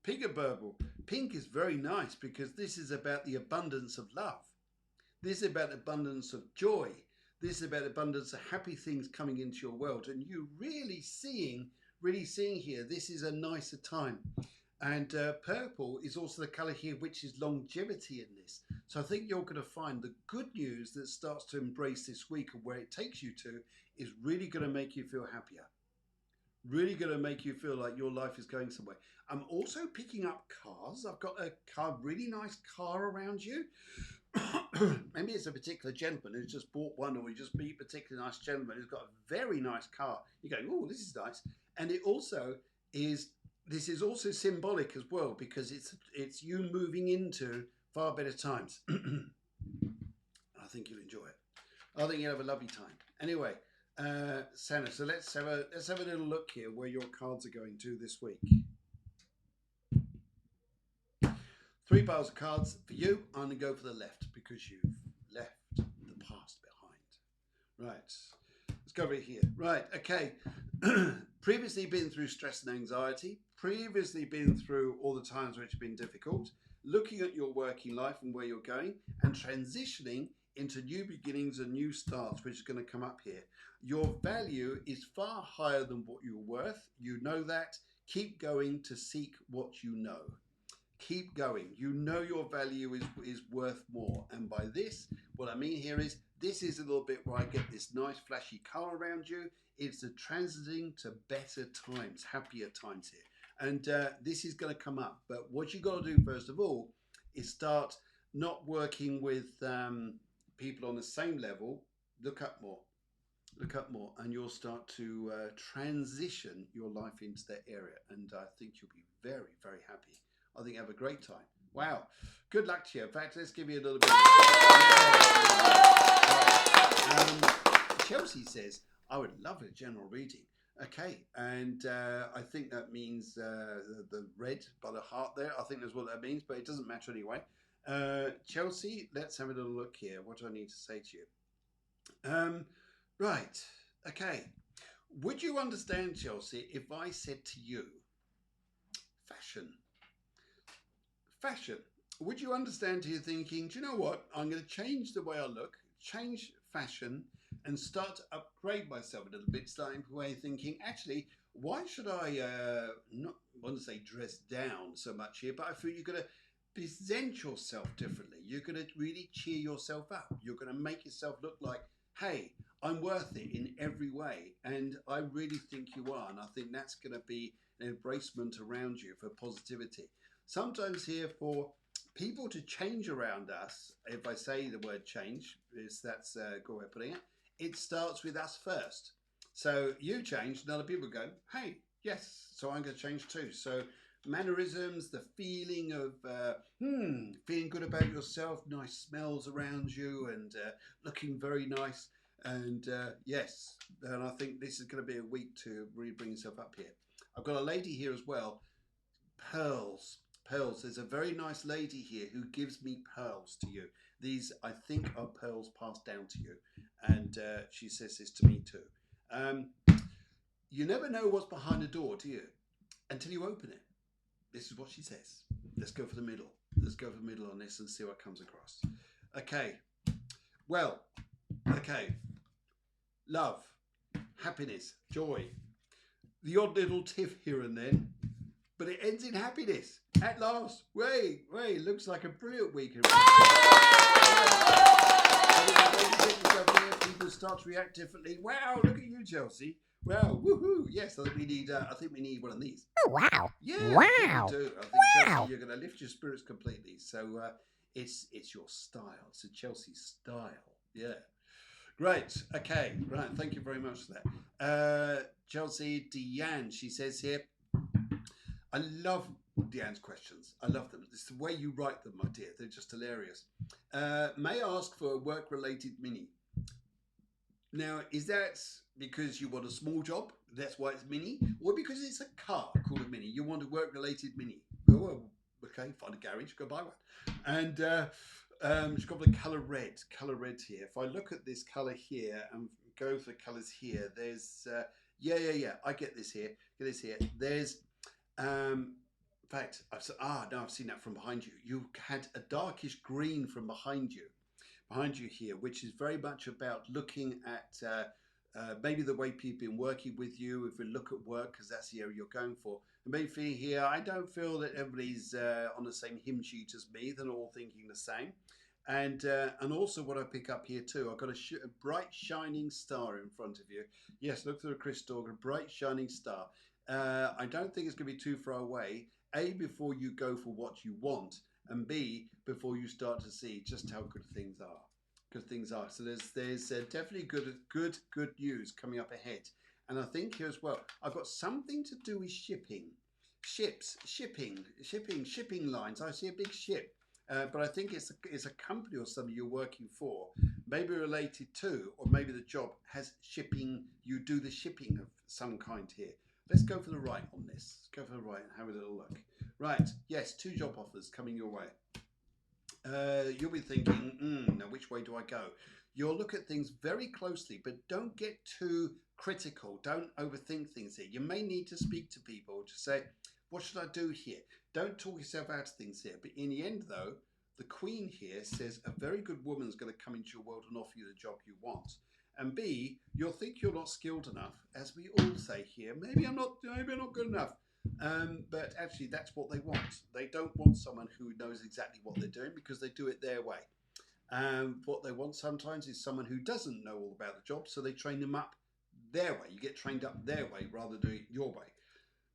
Pink and purple. Pink is very nice because this is about the abundance of love. This is about abundance of joy. This is about abundance of happy things coming into your world. And you really seeing here, this is a nicer time. And purple is also the color here, which is longevity in this. So I think you're going to find the good news that starts to embrace this week and where it takes you to is really going to make you feel happier. Really going to make you feel like your life is going somewhere. I'm also picking up cars. I've got a car, really nice car around you. Maybe it's a particular gentleman who's just bought one, or you just meet a particularly nice gentleman who's got a very nice car. You're going, oh, this is nice. And it also is, this is also symbolic as well because it's you moving into far better times. I think you'll enjoy it. I think you'll have a lovely time. Anyway, Sana, so let's have a little look here where your cards are going to this week. 3 piles of cards for you. I'm going to go for the left because you've left the past behind. Right. Let's go over here. Right. Okay. Previously been through stress and anxiety. Previously been through all the times which have been difficult. Looking at your working life and where you're going and transitioning into new beginnings and new starts, which is going to come up here. Your value is far higher than what you're worth. You know that. Keep going to seek what you know. Keep going. You know your value is worth more. And by this, what I mean here is this is a little bit where I get this nice flashy color around you. It's the transiting to better times, happier times here. And this is going to come up. But what you got to do first of all is start not working with people on the same level. Look up more. Look up more, and you'll start to transition your life into that area. And I think you'll be very, very happy. I think you have a great time. Wow. Good luck to you. In fact, let's give you a little bit. Chelsea says, I would love a general reading. Okay. And I think that means the red by the heart there. I think that's what that means, but it doesn't matter anyway. Chelsea, let's have a little look here. What do I need to say to you? Right. Okay. Would you understand, Chelsea, if I said to you fashion. Fashion. Would you understand here thinking, do you know what? I'm going to change the way I look, change fashion, and start to upgrade myself a little bit, starting the way thinking, actually, why should I not want to say dress down so much here, but I feel you're going to present yourself differently. You're going to really cheer yourself up. You're going to make yourself look like, hey, I'm worth it in every way. And I really think you are. And I think that's going to be an embracement around you for positivity. Sometimes here for people to change around us, if I say the word change, that's a good way of putting it, it starts with us first. So you change, and other people go, hey, yes, so I'm going to change too. So mannerisms, the feeling of feeling good about yourself, nice smells around you, and looking very nice. And yes, and I think this is going to be a week to really bring yourself up here. I've got a lady here as well. Pearls. Pearls. There's a very nice lady here who gives me pearls to you. These, I think, are pearls passed down to you. And she says this to me too. You never know what's behind the door, do you? Until you open it. This is what she says. Let's go for the middle. Let's go for the middle on this and see what comes across. Okay. Well, okay. Love, happiness, joy. The odd little tiff here and then. But it ends in happiness. At last. Way, looks like a brilliant weekend. People start to react differently. Wow, look at you, Chelsea. Wow, woohoo. Yes, I think we need one of these. Oh, wow. Yeah, Wow. I think we do. I think, Wow. Chelsea, you're going to lift your spirits completely. So it's your style. It's a Chelsea style. Yeah. Great. Okay. Right. Thank you very much for that. Chelsea Deanne, she says here, I love Deanne's questions. I love them. It's the way you write them, my dear. They're just hilarious. May I ask for a work-related mini? Now, is that because you want a small job? That's why it's mini? Or because it's a car called a mini? You want a work-related mini? Oh, okay, find a garage, go buy one. And she's got the colour red. Colour red here. If I look at this colour here and go for the colours here, there's... yeah. I get this here. Get this here. There's... in fact, I've seen that from behind you. You had a darkish green from behind you here, which is very much about looking at maybe the way people have been working with you. If we look at work, because that's the area you're going for, and maybe here, I don't feel that everybody's on the same hymn sheet as me. They're all thinking the same. And also what I pick up here too, I've got a bright shining star in front of you. Yes, look through a crystal, a bright shining star. I don't think it's going to be too far away. A, before you go for what you want, and B, before you start to see just how good things are. Good things are. So there's definitely good news coming up ahead. And I think here as well, I've got something to do with shipping, shipping lines. I see a big ship. But I think it's a company or something you're working for, maybe related to, or maybe the job has shipping. You do the shipping of some kind here. Let's go for the right on this. Let's go for the right and have a little look. Right, yes, 2 job offers coming your way. You'll be thinking, now which way do I go? You'll look at things very closely, but don't get too critical. Don't overthink things here. You may need to speak to people to say, what should I do here? Don't talk yourself out of things here. But in the end, though, the Queen here says a very good woman's going to come into your world and offer you the job you want. And B, you'll think you're not skilled enough, as we all say here. Maybe I'm not good enough. But actually, that's what they want. They don't want someone who knows exactly what they're doing because they do it their way. What they want sometimes is someone who doesn't know all about the job, so they train them up their way. You get trained up their way rather than doing it your way.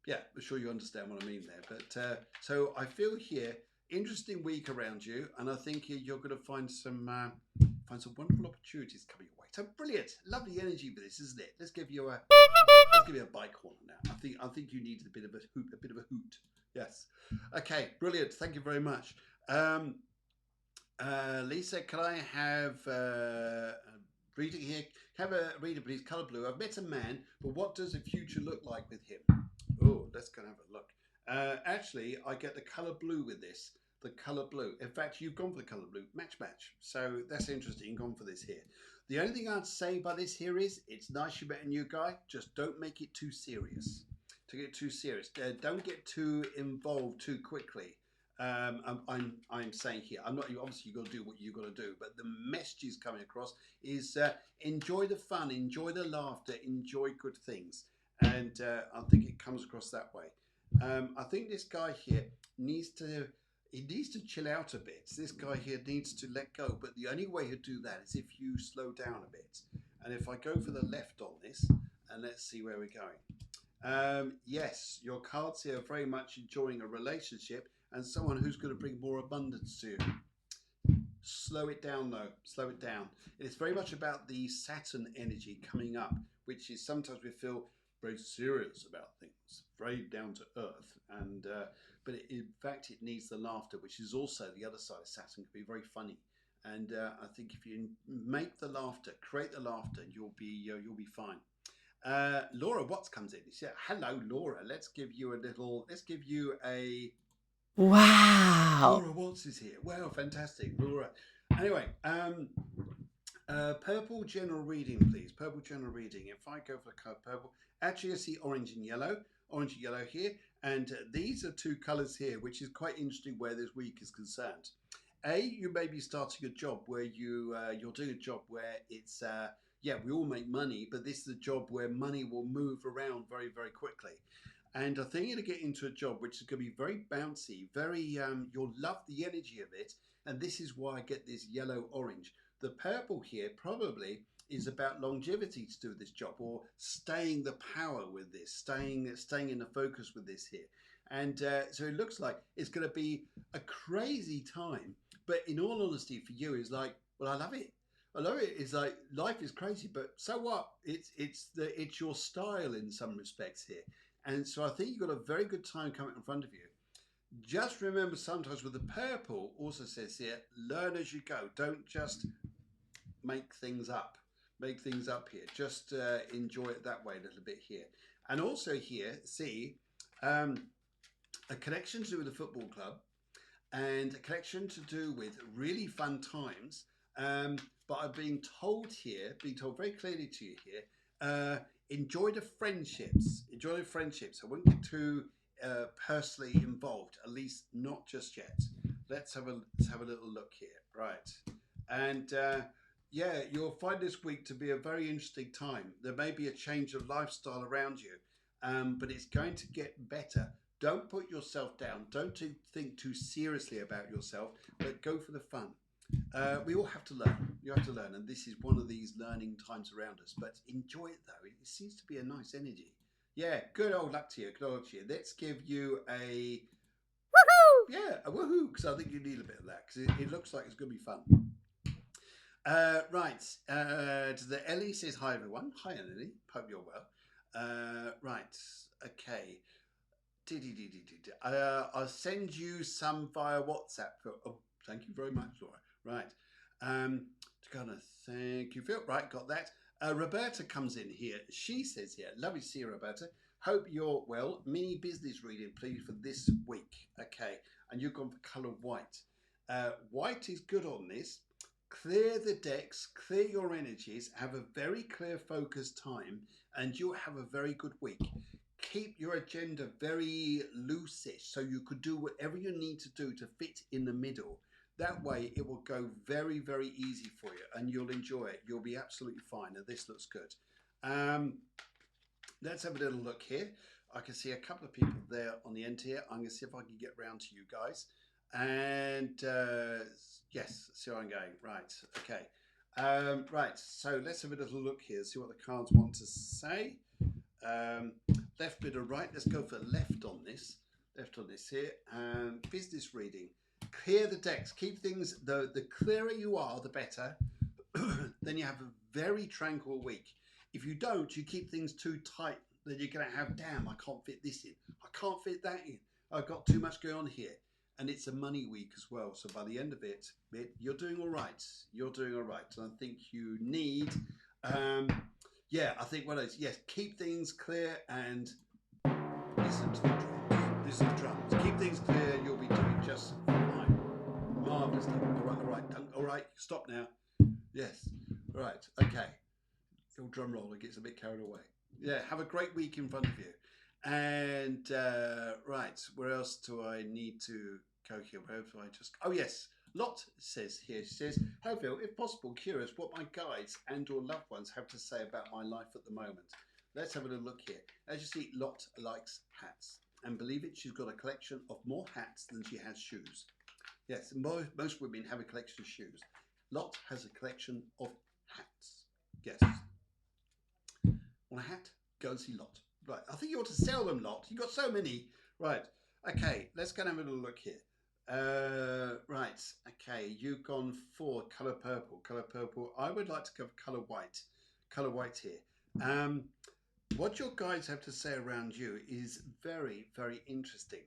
Yeah, I'm sure you understand what I mean there. But so I feel here, interesting week around you, and I think you're going to find some wonderful opportunities coming your way. So brilliant, lovely energy for this, isn't it? Let's give you a bike horn now. I think you needed a bit of a hoot. Yes. Okay, brilliant. Thank you very much. Lisa, can I have a reading here? Have a reader, please. Colour blue. I've met a man, but what does the future look like with him? Oh, let's go and have a look. Actually, I get the colour blue with this. The colour blue. In fact, you've gone for the colour blue. Match. So that's interesting. You've gone for this here. The only thing I'd say about this here is, it's nice you met a new guy. Just don't make it too serious. to get too serious. Don't get too involved too quickly. I'm saying here, I'm not. Obviously, you got to do what you got to do, but the messages coming across is enjoy the fun, enjoy the laughter, enjoy good things, and I think it comes across that way. I think this guy here needs to. He needs to chill out a bit. This guy here needs to let go, but the only way to do that is if you slow down a bit. And if I go for the left on this, and let's see where we're going. Yes, your cards here are very much enjoying a relationship and someone who's going to bring more abundance to you. Slow it down though, slow it down. It's very much about the Saturn energy coming up, which is sometimes we feel very serious about things, very down to earth, and but in fact it needs the laughter, which is also the other side of Saturn, can be very funny. And I think if you make the laughter, create the laughter, you'll be fine. Laura Watts comes in. She said, "Hello, Laura. Let's give you a Wow. Laura Watts is here. Wow, fantastic, Laura. Anyway, purple general reading, please. Purple general reading. If I go for the color purple, actually I see orange and yellow here, and these are two colors here, which is quite interesting where this week is concerned. You may be starting a job where you're doing a job where it's we all make money, but this is a job where money will move around very, very quickly. And I think you're going to get into a job which is going to be very bouncy, very you'll love the energy of it, and this is why I get this yellow orange. The purple here probably is about longevity to do this job, or staying the power with this, staying in the focus with this here. And so it looks like it's going to be a crazy time, but in all honesty for you is like, well, I love it. I love it. It's like life is crazy, but so what? It's your style in some respects here. And so I think you've got a very good time coming in front of you. Just remember, sometimes with the purple, also says here, learn as you go. Don't just make things up. Make things up here. Just enjoy it that way a little bit here. And also here, see a connection to do with the football club, and a connection to do with really fun times. But I'm being told very clearly to you here, enjoy the friendships. Enjoy the friendships. I wouldn't get too personally involved, at least not just yet. Let's have a little look here. Right. And you'll find this week to be a very interesting time. There may be a change of lifestyle around you, but it's going to get better. Don't put yourself down. Don't think too seriously about yourself, but go for the fun. We all have to learn. You have to learn, and this is one of these learning times around us. But enjoy it though. It seems to be a nice energy. Yeah, good old luck to you. Good old luck to you. Let's give you a Woohoo! yeah, a woohoo, because I think you need a bit of that, because it looks like it's going to be fun. Right. The Ellie says hi everyone. Hi Ellie. Hope you're well. Right. Okay. I'll send you some via WhatsApp. Thank you very much, Laura. Right. Gonna thank you, Phil. Right, got that. Roberta comes in here. She says here, lovely to see you, Roberta. Hope you're well. Mini business reading, please, for this week. Okay. And you've gone for colour white. White is good on this. Clear the decks, clear your energies, have a very clear focused time, and you'll have a very good week. Keep your agenda very loose-ish, so you could do whatever you need to do to fit in the middle. That way it will go very, very easy for you, and you'll enjoy it. You'll be absolutely fine. Now this looks good. Let's have a little look here. I can see a couple of people there on the end here. I'm going to see if I can get round to you guys. And yes, see where I'm going. Right, okay. Right, so let's have a little look here, see what the cards want to say. Left bit or right, let's go for left on this. Left on this here. Business reading. Clear the decks. Keep things, the clearer you are, the better. Then you have a very tranquil week. If you don't, you keep things too tight, then you're going to have, damn, I can't fit this in. I can't fit that in. I've got too much going on here. And it's a money week as well. So by the end of it, you're doing all right. You're doing all right. And I think you need, I think what is, yes, keep things clear and listen to the drums. Listen to the drums. Keep things clear. You'll be doing just fine. Marvelous stuff. All right. All right. Stop now. Yes. Right. Okay. Your drum roller gets a bit carried away. Yeah. Have a great week in front of you. And right, where else do I need to go here? Where do I just? Oh yes, Lot says here. She says, "Hello, Phil. If possible, curious what my guides and/or loved ones have to say about my life at the moment." Let's have a little look here. As you see, Lot likes hats, and believe it, she's got a collection of more hats than she has shoes. Yes, most women have a collection of shoes. Lot has a collection of hats. Yes. Want a hat? Go and see Lot. Right, I think you ought to sell them, Lot. You've got so many. Right, okay, let's go and have a little look here. Right, okay, you've gone for colour purple. Colour purple. I would like to go for colour white. Colour white here. What your guides have to say around you is very, very interesting.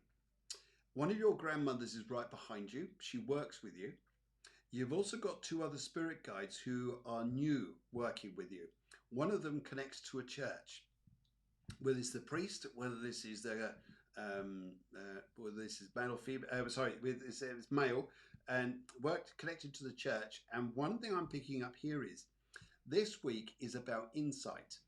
One of your grandmothers is right behind you. She works with you. You've also got two other spirit guides who are new working with you. One of them connects to a church. Whether it's the priest, whether this is whether this is male or female, it's male, and worked connected to the church. And one thing I'm picking up here is this week is about insight.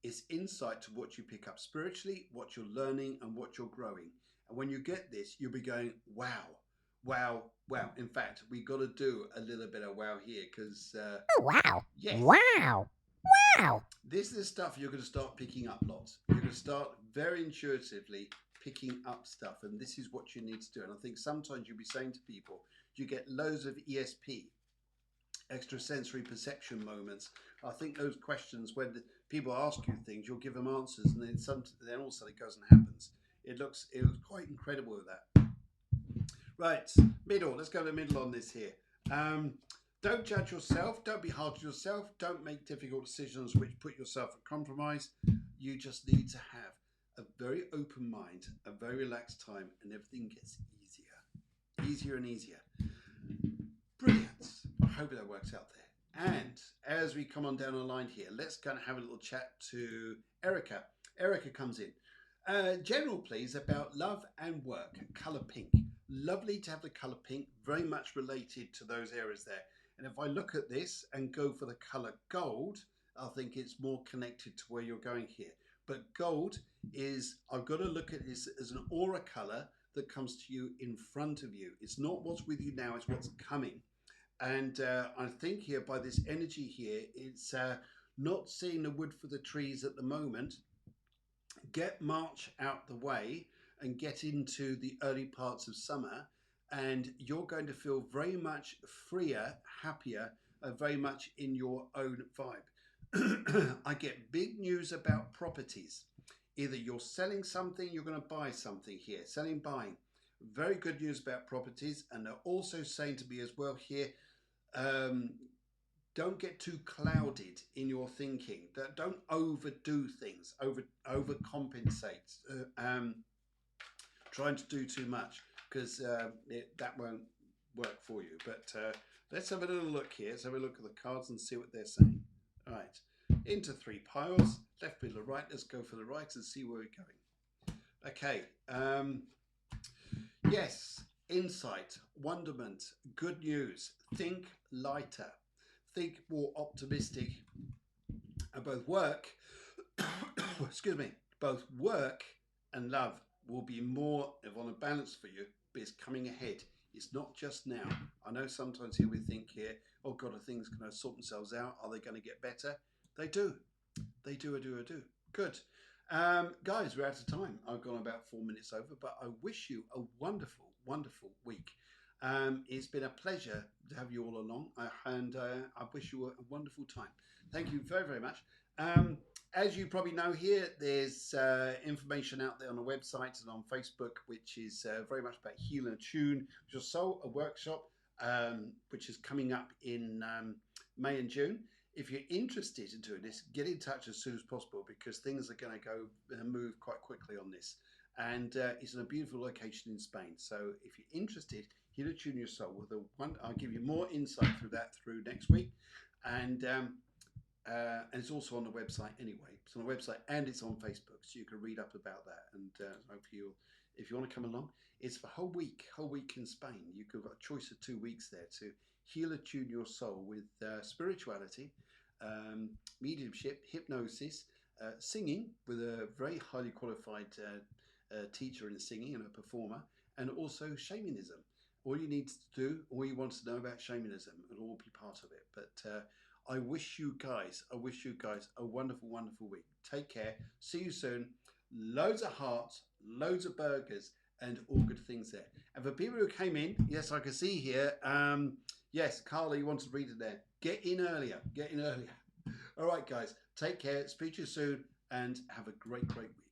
It's insight to what you pick up spiritually, what you're learning, and what you're growing. And when you get this, you'll be going, wow, wow, wow. In fact, we got to do a little bit of wow here because, Oh, wow. yes. Wow. Wow. This is the stuff you're going to start picking up lots. You're going to start very intuitively picking up stuff, and this is what you need to do. And I think sometimes you'll be saying to people, you get loads of ESP, extrasensory perception moments. I think those questions, when people ask you things, you'll give them answers, and then all of a sudden it goes and happens. It looks quite incredible with that. Right, middle. Let's go to the middle on this here. Don't judge yourself. Don't be hard on yourself. Don't make difficult decisions which put yourself at compromise. You just need to have a very open mind, a very relaxed time, and everything gets easier and easier. Brilliant. I hope that works out there. And as we come on down the line here, let's go and have a little chat to Erica. Erica comes in. General, please, about love and work. Colour pink. Lovely to have the colour pink, very much related to those areas there. And if I look at this and go for the colour gold, I think it's more connected to where you're going here. But gold is, I've got to look at this as an aura colour that comes to you in front of you. It's not what's with you now, it's what's coming. And I think here by this energy here, it's not seeing the wood for the trees at the moment. Get March out the way and get into the early parts of summer, and you're going to feel very much freer, happier, very much in your own vibe. I get big news about properties. Either you're selling something, you're going to buy something here. Selling, buying. Very good news about properties. And they're also saying to me as well here, don't get too clouded in your thinking. Don't overdo things, overcompensate, trying to do too much, because that won't work for you. But let's have a little look here. Let's have a look at the cards and see what they're saying. All right, into three piles, left, middle, right. Let's go for the right and see where we're going. Okay. Yes, insight, wonderment, good news. Think lighter. Think more optimistic. And both work, excuse me, both work and love will be more on a balance for you, but it's coming ahead. It's not just now. I know sometimes here we think here, oh God, are things going to sort themselves out? Are they going to get better? They do. They do. Good. Guys, we're out of time. I've gone about 4 minutes over, but I wish you a wonderful, wonderful week. It's been a pleasure to have you all along, and I wish you a wonderful time. Thank you very, very much. As you probably know here, there's information out there on the website and on Facebook, which is very much about Heal and Tune Your Soul, a workshop which is coming up in May and June. If you're interested in doing this, get in touch as soon as possible, because things are going to move quite quickly on this. And it's in a beautiful location in Spain. So if you're interested, Heal and Tune Your Soul. I'll give you more insight through that through next week. And it's also on the website anyway. It's on the website and it's on Facebook, so you can read up about that. And if you want to come along, it's for a whole week in Spain. You've got a choice of 2 weeks there to heal and tune your soul with spirituality, mediumship, hypnosis, singing with a very highly qualified teacher in singing and a performer, and also shamanism. All you need to do, all you want to know about shamanism, it'll all be part of it. But I wish you guys a wonderful, wonderful week. Take care. See you soon. Loads of hearts, loads of burgers, and all good things there. And for people who came in, yes, I can see here. Yes, Carla, you wanted to read it there. Get in earlier. Get in earlier. All right, guys. Take care. Speak to you soon, and have a great, great week.